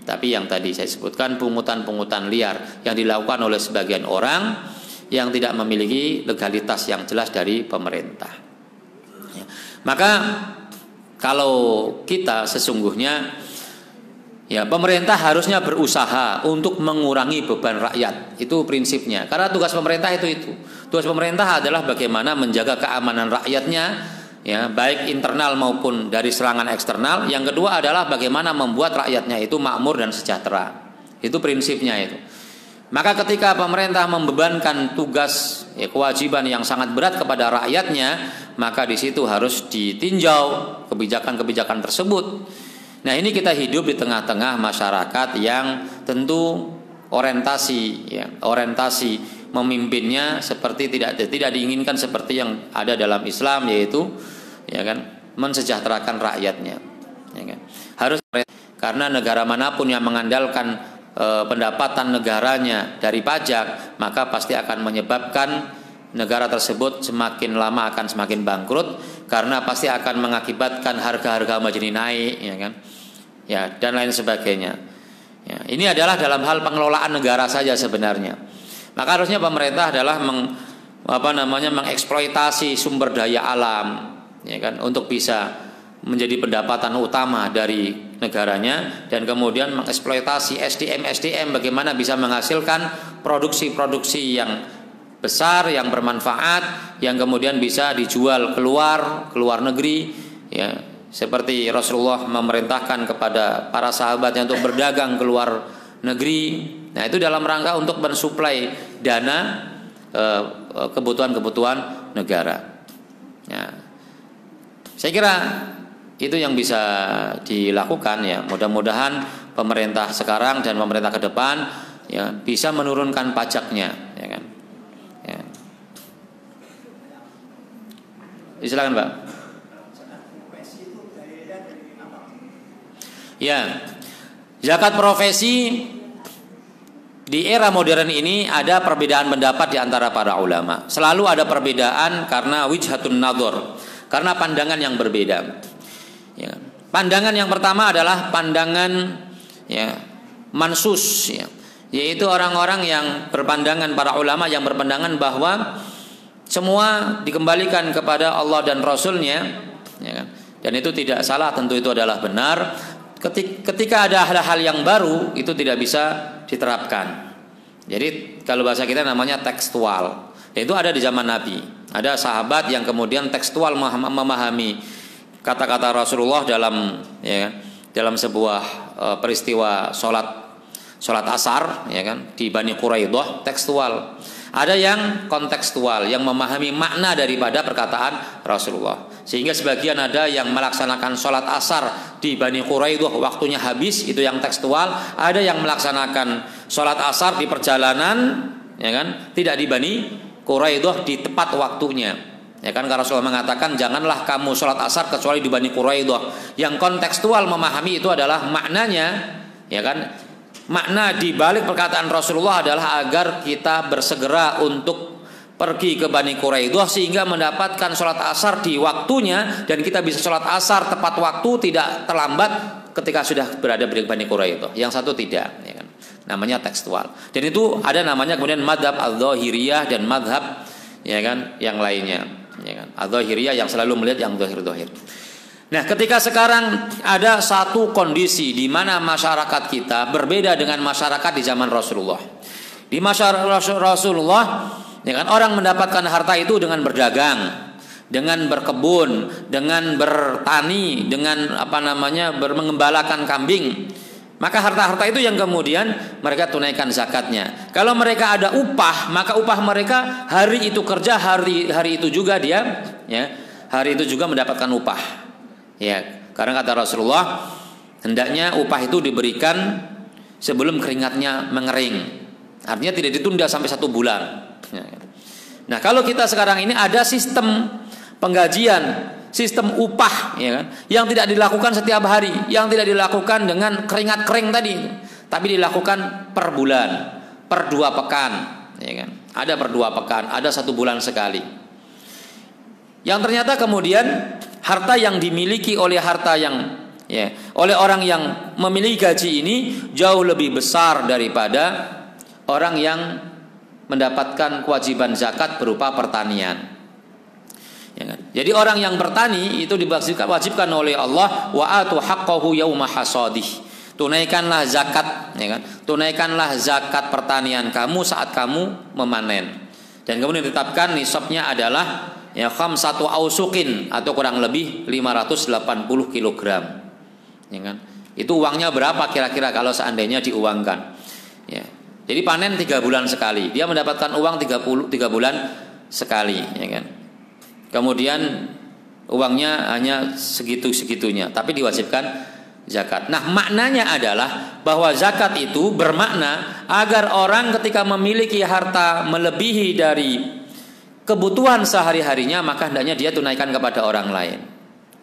tapi yang tadi saya sebutkan pungutan-pungutan liar yang dilakukan oleh sebagian orang yang tidak memiliki legalitas yang jelas dari pemerintah. Ya. Maka kalau kita sesungguhnya ya, pemerintah harusnya berusaha untuk mengurangi beban rakyat. Itu prinsipnya. Karena tugas pemerintah itu. Tugas pemerintah adalah bagaimana menjaga keamanan rakyatnya, ya, baik internal maupun dari serangan eksternal. Yang kedua adalah bagaimana membuat rakyatnya itu makmur dan sejahtera. Itu prinsipnya itu. Maka ketika pemerintah membebankan tugas, ya, kewajiban yang sangat berat kepada rakyatnya, maka di situ harus ditinjau kebijakan-kebijakan tersebut. Nah, ini kita hidup di tengah-tengah masyarakat yang tentu orientasi memimpinnya seperti tidak diinginkan seperti yang ada dalam Islam, yaitu ya kan mensejahterakan rakyatnya. Ya kan? Harus, karena negara manapun yang mengandalkan pendapatan negaranya dari pajak, maka pasti akan menyebabkan negara tersebut semakin lama akan semakin bangkrut, karena pasti akan mengakibatkan harga-harga menjadi naik, ya kan? Ya, dan lain sebagainya. Ya, ini adalah dalam hal pengelolaan negara saja sebenarnya. Maka harusnya pemerintah adalah mengeksploitasi sumber daya alam, ya kan, untuk bisa menjadi pendapatan utama dari negaranya, dan kemudian mengeksploitasi SDM bagaimana bisa menghasilkan produksi-produksi yang besar, yang bermanfaat, yang kemudian bisa dijual keluar negeri, ya. Seperti Rasulullah memerintahkan kepada para sahabatnya untuk berdagang ke luar negeri. Nah, itu dalam rangka untuk mensuplai dana kebutuhan-kebutuhan negara. Ya. Saya kira itu yang bisa dilakukan, ya. Mudah-mudahan pemerintah sekarang dan pemerintah ke depan, ya, bisa menurunkan pajaknya, ya kan. Ya. Silakan, Pak. Ya, zakat profesi di era modern ini ada perbedaan pendapat di antara para ulama. Selalu ada perbedaan karena wijhatun nadhar, karena pandangan yang berbeda. Ya. Pandangan yang pertama adalah pandangan, ya, mansus, ya, yaitu orang-orang yang berpandangan, para ulama yang berpandangan bahwa semua dikembalikan kepada Allah dan Rasulnya, ya kan? Dan itu tidak salah, tentu itu adalah benar. Ketika ada hal-hal yang baru, itu tidak bisa diterapkan. Jadi kalau bahasa kita namanya tekstual. Itu ada di zaman Nabi. Ada sahabat yang kemudian tekstual memahami kata-kata Rasulullah dalam sebuah peristiwa sholat asar, ya kan, di Bani Quraidah, tekstual. Ada yang kontekstual, yang memahami makna daripada perkataan Rasulullah. Sehingga sebagian ada yang melaksanakan sholat asar di Bani Quraidah waktunya habis, itu yang tekstual. Ada yang melaksanakan sholat asar di perjalanan, ya kan, tidak di Bani Quraidah di tepat waktunya. Ya kan, karena Rasulullah mengatakan janganlah kamu sholat asar kecuali di Bani Quraidah. Yang kontekstual memahami itu adalah maknanya, ya kan. Makna di balik perkataan Rasulullah adalah agar kita bersegera untuk pergi ke Bani Quraidah sehingga mendapatkan sholat asar di waktunya, dan kita bisa sholat asar tepat waktu, tidak terlambat ketika sudah berada di Bani Quraidah. Yang satu tidak, ya kan? Namanya tekstual. Dan itu ada namanya kemudian madhab al-dhahiriyah dan madhab, ya kan, yang lainnya, ya kan, al-dhahiriyah yang selalu melihat yang dhahir-dhahir. Nah, ketika sekarang ada satu kondisi di mana masyarakat kita berbeda dengan masyarakat di zaman Rasulullah. Di masyarakat Rasulullah, ya kan, orang mendapatkan harta itu dengan berdagang, dengan berkebun, dengan bertani, dengan mengembalakan kambing. Maka harta-harta itu yang kemudian mereka tunaikan zakatnya. Kalau mereka ada upah, maka upah mereka hari itu kerja, hari itu juga dia, ya, hari itu juga mendapatkan upah. Ya, karena kata Rasulullah, hendaknya upah itu diberikan sebelum keringatnya mengering. Artinya tidak ditunda sampai 1 bulan. Nah, kalau kita sekarang ini ada sistem penggajian sistem upah, ya kan, yang tidak dilakukan setiap hari, yang tidak dilakukan dengan keringat kering tadi, tapi dilakukan per bulan, per 2 pekan, ya kan. Ada per 2 pekan, ada 1 bulan sekali. Yang ternyata kemudian harta yang dimiliki oleh oleh orang yang memiliki gaji ini jauh lebih besar daripada orang yang mendapatkan kewajiban zakat berupa pertanian. Ya kan? Jadi orang yang bertani itu diwajibkan oleh Allah, wa atu haqqahu yauma hasadih. Tunaikanlah zakat, ya kan? Tunaikanlah zakat pertanian kamu saat kamu memanen. Dan kemudian ditetapkan nisabnya adalah khamsatu ausukin atau kurang lebih 580 kg. Ya kan? Itu uangnya berapa kira-kira kalau seandainya diuangkan? Ya. Jadi panen 3 bulan sekali. Dia mendapatkan uang 3 bulan sekali, ya kan? Kemudian uangnya hanya segitu-segitunya, tapi diwajibkan zakat. Nah, maknanya adalah bahwa zakat itu bermakna agar orang ketika memiliki harta melebihi dari kebutuhan sehari-harinya, maka hendaknya dia tunaikan kepada orang lain.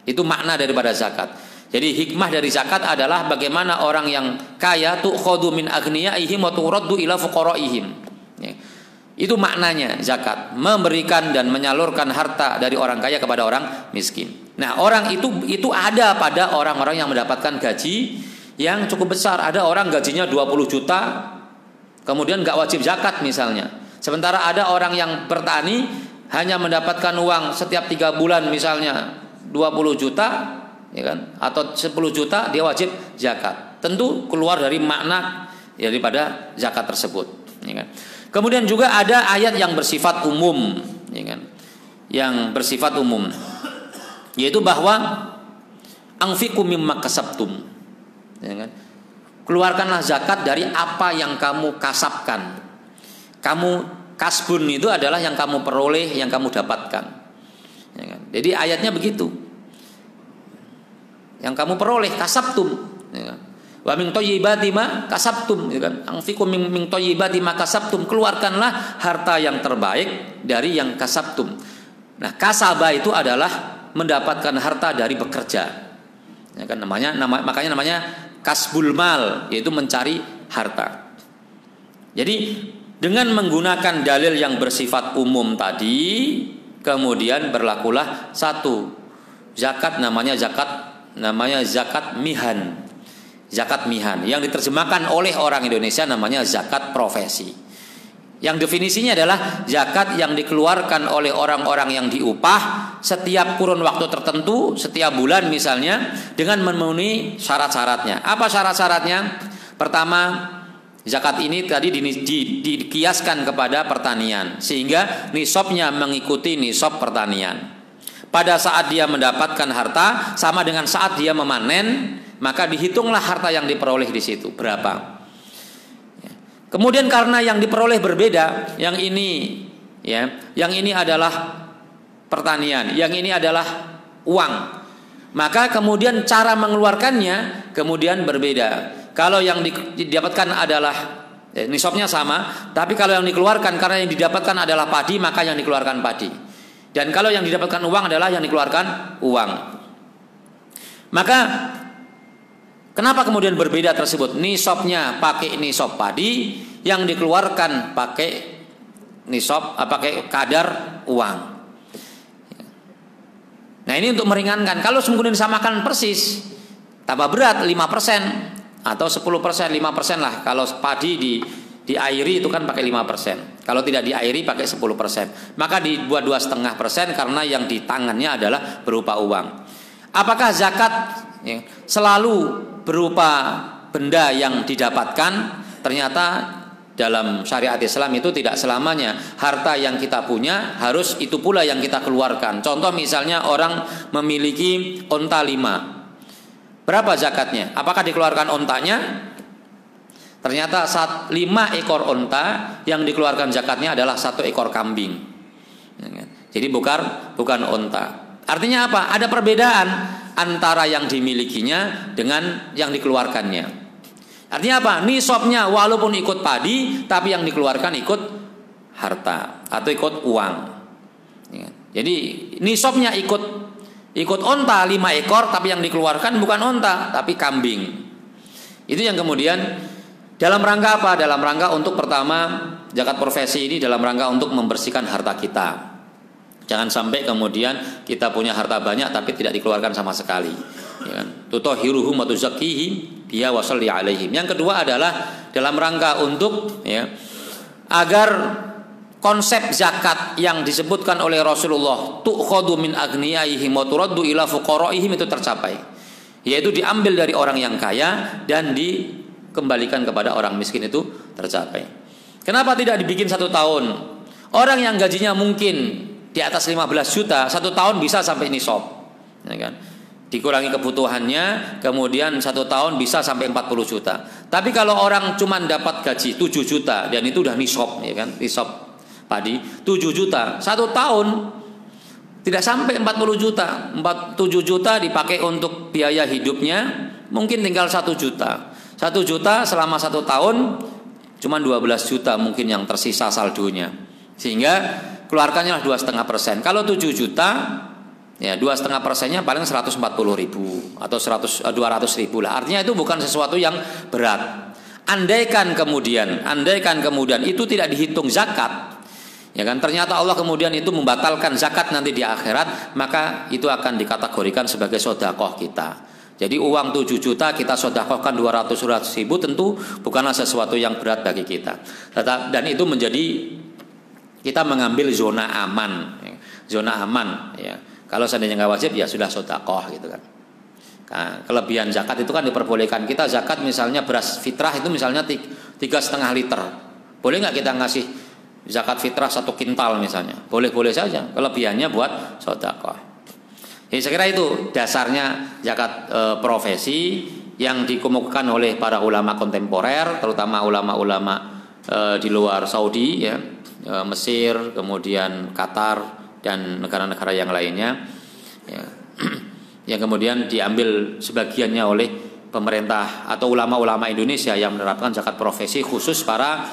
Itu makna daripada zakat. Jadi hikmah dari zakat adalah bagaimana orang yang kaya tu'khadhu min aghniyaihim wa turaddu ila fuqaraihim. Ya. Itu maknanya zakat, memberikan dan menyalurkan harta dari orang kaya kepada orang miskin. Nah, orang itu ada pada orang-orang yang mendapatkan gaji yang cukup besar. Ada orang gajinya 20 juta, kemudian nggak wajib zakat misalnya. Sementara ada orang yang bertani hanya mendapatkan uang setiap 3 bulan misalnya 20 juta, ya kan? Atau 10 juta dia wajib zakat. Tentu keluar dari makna daripada zakat tersebut, ya kan? Kemudian juga ada ayat yang bersifat umum, ya kan? Yang bersifat umum, yaitu bahwa anfiqu mimma kasabtum, ya kan? Keluarkanlah zakat dari apa yang kamu kasabkan. Kasbun itu adalah yang kamu peroleh, yang kamu dapatkan, ya kan? Jadi ayatnya begitu. Yang kamu peroleh kasabtum, ya kan? Wa min thayyibati ma kasabtum, ya kan? Anfiqu min thayyibati ma kasabtum, keluarkanlah harta yang terbaik dari yang kasabtum. Nah, kasaba itu adalah mendapatkan harta dari bekerja. Ya kan, makanya namanya kasbul mal, yaitu mencari harta. Jadi dengan menggunakan dalil yang bersifat umum tadi, kemudian berlakulah satu zakat namanya zakat mihan. Zakat mihan yang diterjemahkan oleh orang Indonesia namanya zakat profesi. Yang definisinya adalah zakat yang dikeluarkan oleh orang-orang yang diupah setiap kurun waktu tertentu, setiap bulan misalnya, dengan memenuhi syarat-syaratnya. Apa syarat-syaratnya? Pertama, zakat ini tadi dikiaskan kepada pertanian, sehingga nisabnya mengikuti nisab pertanian. Pada saat dia mendapatkan harta sama dengan saat dia memanen, maka dihitunglah harta yang diperoleh di situ berapa. Kemudian karena yang diperoleh berbeda, yang ini adalah pertanian, yang ini adalah uang, maka kemudian cara mengeluarkannya kemudian berbeda. Kalau yang didapatkan adalah nisabnya sama, tapi kalau yang dikeluarkan karena yang didapatkan adalah padi, maka yang dikeluarkan padi. Dan kalau yang didapatkan uang adalah yang dikeluarkan uang. Maka kenapa kemudian berbeda tersebut? Nisabnya pakai nisab padi, yang dikeluarkan pakai nisab, pakai kadar uang. Nah, ini untuk meringankan. Kalau kemudian disamakan persis, tambah berat 5% atau 10%, 5% lah. Kalau padi diairi itu kan pakai 5%. Kalau tidak diairi pakai 10%. Maka dibuat 2,5% karena yang di tangannya adalah berupa uang. Apakah zakat selalu berupa benda yang didapatkan? Ternyata dalam syariat Islam itu tidak selamanya harta yang kita punya harus itu pula yang kita keluarkan. Contoh misalnya orang memiliki onta 5. Berapa zakatnya? Apakah dikeluarkan ontanya? Ternyata 5 ekor onta yang dikeluarkan zakatnya adalah 1 ekor kambing. Jadi bukan onta. Artinya apa? Ada perbedaan antara yang dimilikinya dengan yang dikeluarkannya. Artinya apa? Nisabnya walaupun ikut padi, tapi yang dikeluarkan ikut harta atau ikut uang. Jadi nisabnya ikut Ikut onta 5 ekor, tapi yang dikeluarkan bukan onta, tapi kambing. Itu yang kemudian dalam rangka apa? Dalam rangka untuk pertama, zakat profesi ini dalam rangka untuk membersihkan harta kita. Jangan sampai kemudian kita punya harta banyak tapi tidak dikeluarkan sama sekali. Ya kan? Tutahhiruhum wa tuzakkihim biha wa shalli alaihim. Yang kedua adalah dalam rangka untuk agar konsep zakat yang disebutkan oleh Rasulullah tu'khadhu min aghniyaihim wa turaddu ila fuqaraihim itu tercapai, yaitu diambil dari orang yang kaya dan dikembalikan kepada orang miskin itu tercapai. Kenapa tidak dibikin 1 tahun? Orang yang gajinya mungkin di atas 15 juta 1 tahun bisa sampai nisab, ya kan? Dikurangi kebutuhannya, kemudian 1 tahun bisa sampai 40 juta. Tapi kalau orang cuma dapat gaji 7 juta dan itu udah nisab, ya kan? Nisab padi 7 juta 1 tahun tidak sampai 40 juta. 7 juta dipakai untuk biaya hidupnya mungkin tinggal 1 juta. 1 juta selama 1 tahun cuma 12 juta mungkin yang tersisa saldonya. Sehingga keluarkannya 2,5%. Kalau 7 juta ya 2,5%-nya paling 140.000 atau 200.000 lah. Artinya itu bukan sesuatu yang berat. Andaikan kemudian itu tidak dihitung zakat, ya kan, ternyata Allah kemudian itu membatalkan zakat nanti di akhirat, maka itu akan dikategorikan sebagai sedekah kita. Jadi uang 7 juta kita sedekahkan 200.000 tentu bukanlah sesuatu yang berat bagi kita. Dan itu menjadi kita mengambil zona aman. Zona aman ya. Kalau seandainya nggak wajib ya sudah sedekah gitu kan. Nah, kelebihan zakat itu kan diperbolehkan. Kita zakat misalnya beras fitrah itu misalnya 3,5 liter. Boleh nggak kita ngasih zakat fitrah 1 kintal misalnya? Boleh-boleh saja. Kelebihannya buat sedekah. Jadi saya kira itu dasarnya zakat profesi yang dikemukakan oleh para ulama kontemporer, terutama ulama-ulama di luar Saudi ya, Mesir, kemudian Qatar dan negara-negara yang lainnya ya. Yang kemudian diambil sebagiannya oleh pemerintah atau ulama-ulama Indonesia yang menerapkan zakat profesi khusus para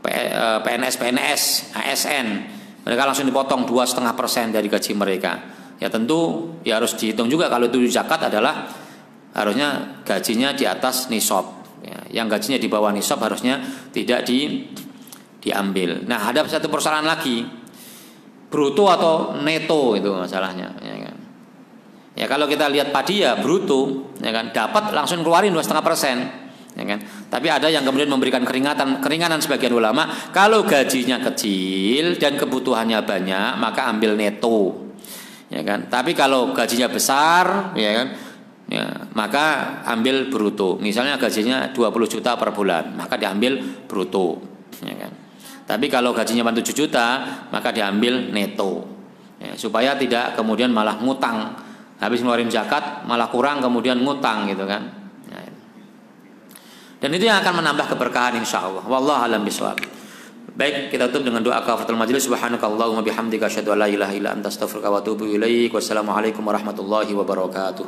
PNS, ASN. Mereka langsung dipotong 2,5% dari gaji mereka. Ya tentu ya harus dihitung juga kalau itu zakat adalah harusnya gajinya di atas nisab. Ya, yang gajinya di bawah nisab harusnya tidak diambil. Nah, ada satu persoalan lagi. Bruto atau neto itu masalahnya, ya kan? Ya kalau kita lihat padi ya bruto, ya kan, dapat langsung keluarin 2,5%, ya kan. Tapi ada yang kemudian memberikan keringanan sebagian ulama, kalau gajinya kecil dan kebutuhannya banyak maka ambil neto, ya kan. Tapi kalau gajinya besar, ya kan, ya, maka ambil bruto. Misalnya gajinya 20 juta per bulan, maka diambil bruto, ya kan. Tapi kalau gajinya 7 juta maka diambil neto, ya, supaya tidak kemudian malah ngutang. Habis ngeluarin zakat malah kurang kemudian ngutang gitu kan. Ya. Dan itu yang akan menambah keberkahan insyaallah. Wallahu a'lam bishawab. Baik, kita tutup dengan doa kafaratul majelis. Subhanakallahumma bihamdika asyhadu an la ilaha illa anta astaghfiruka wa atubu ilaik. Wassalamualaikum warahmatullahi wabarakatuh.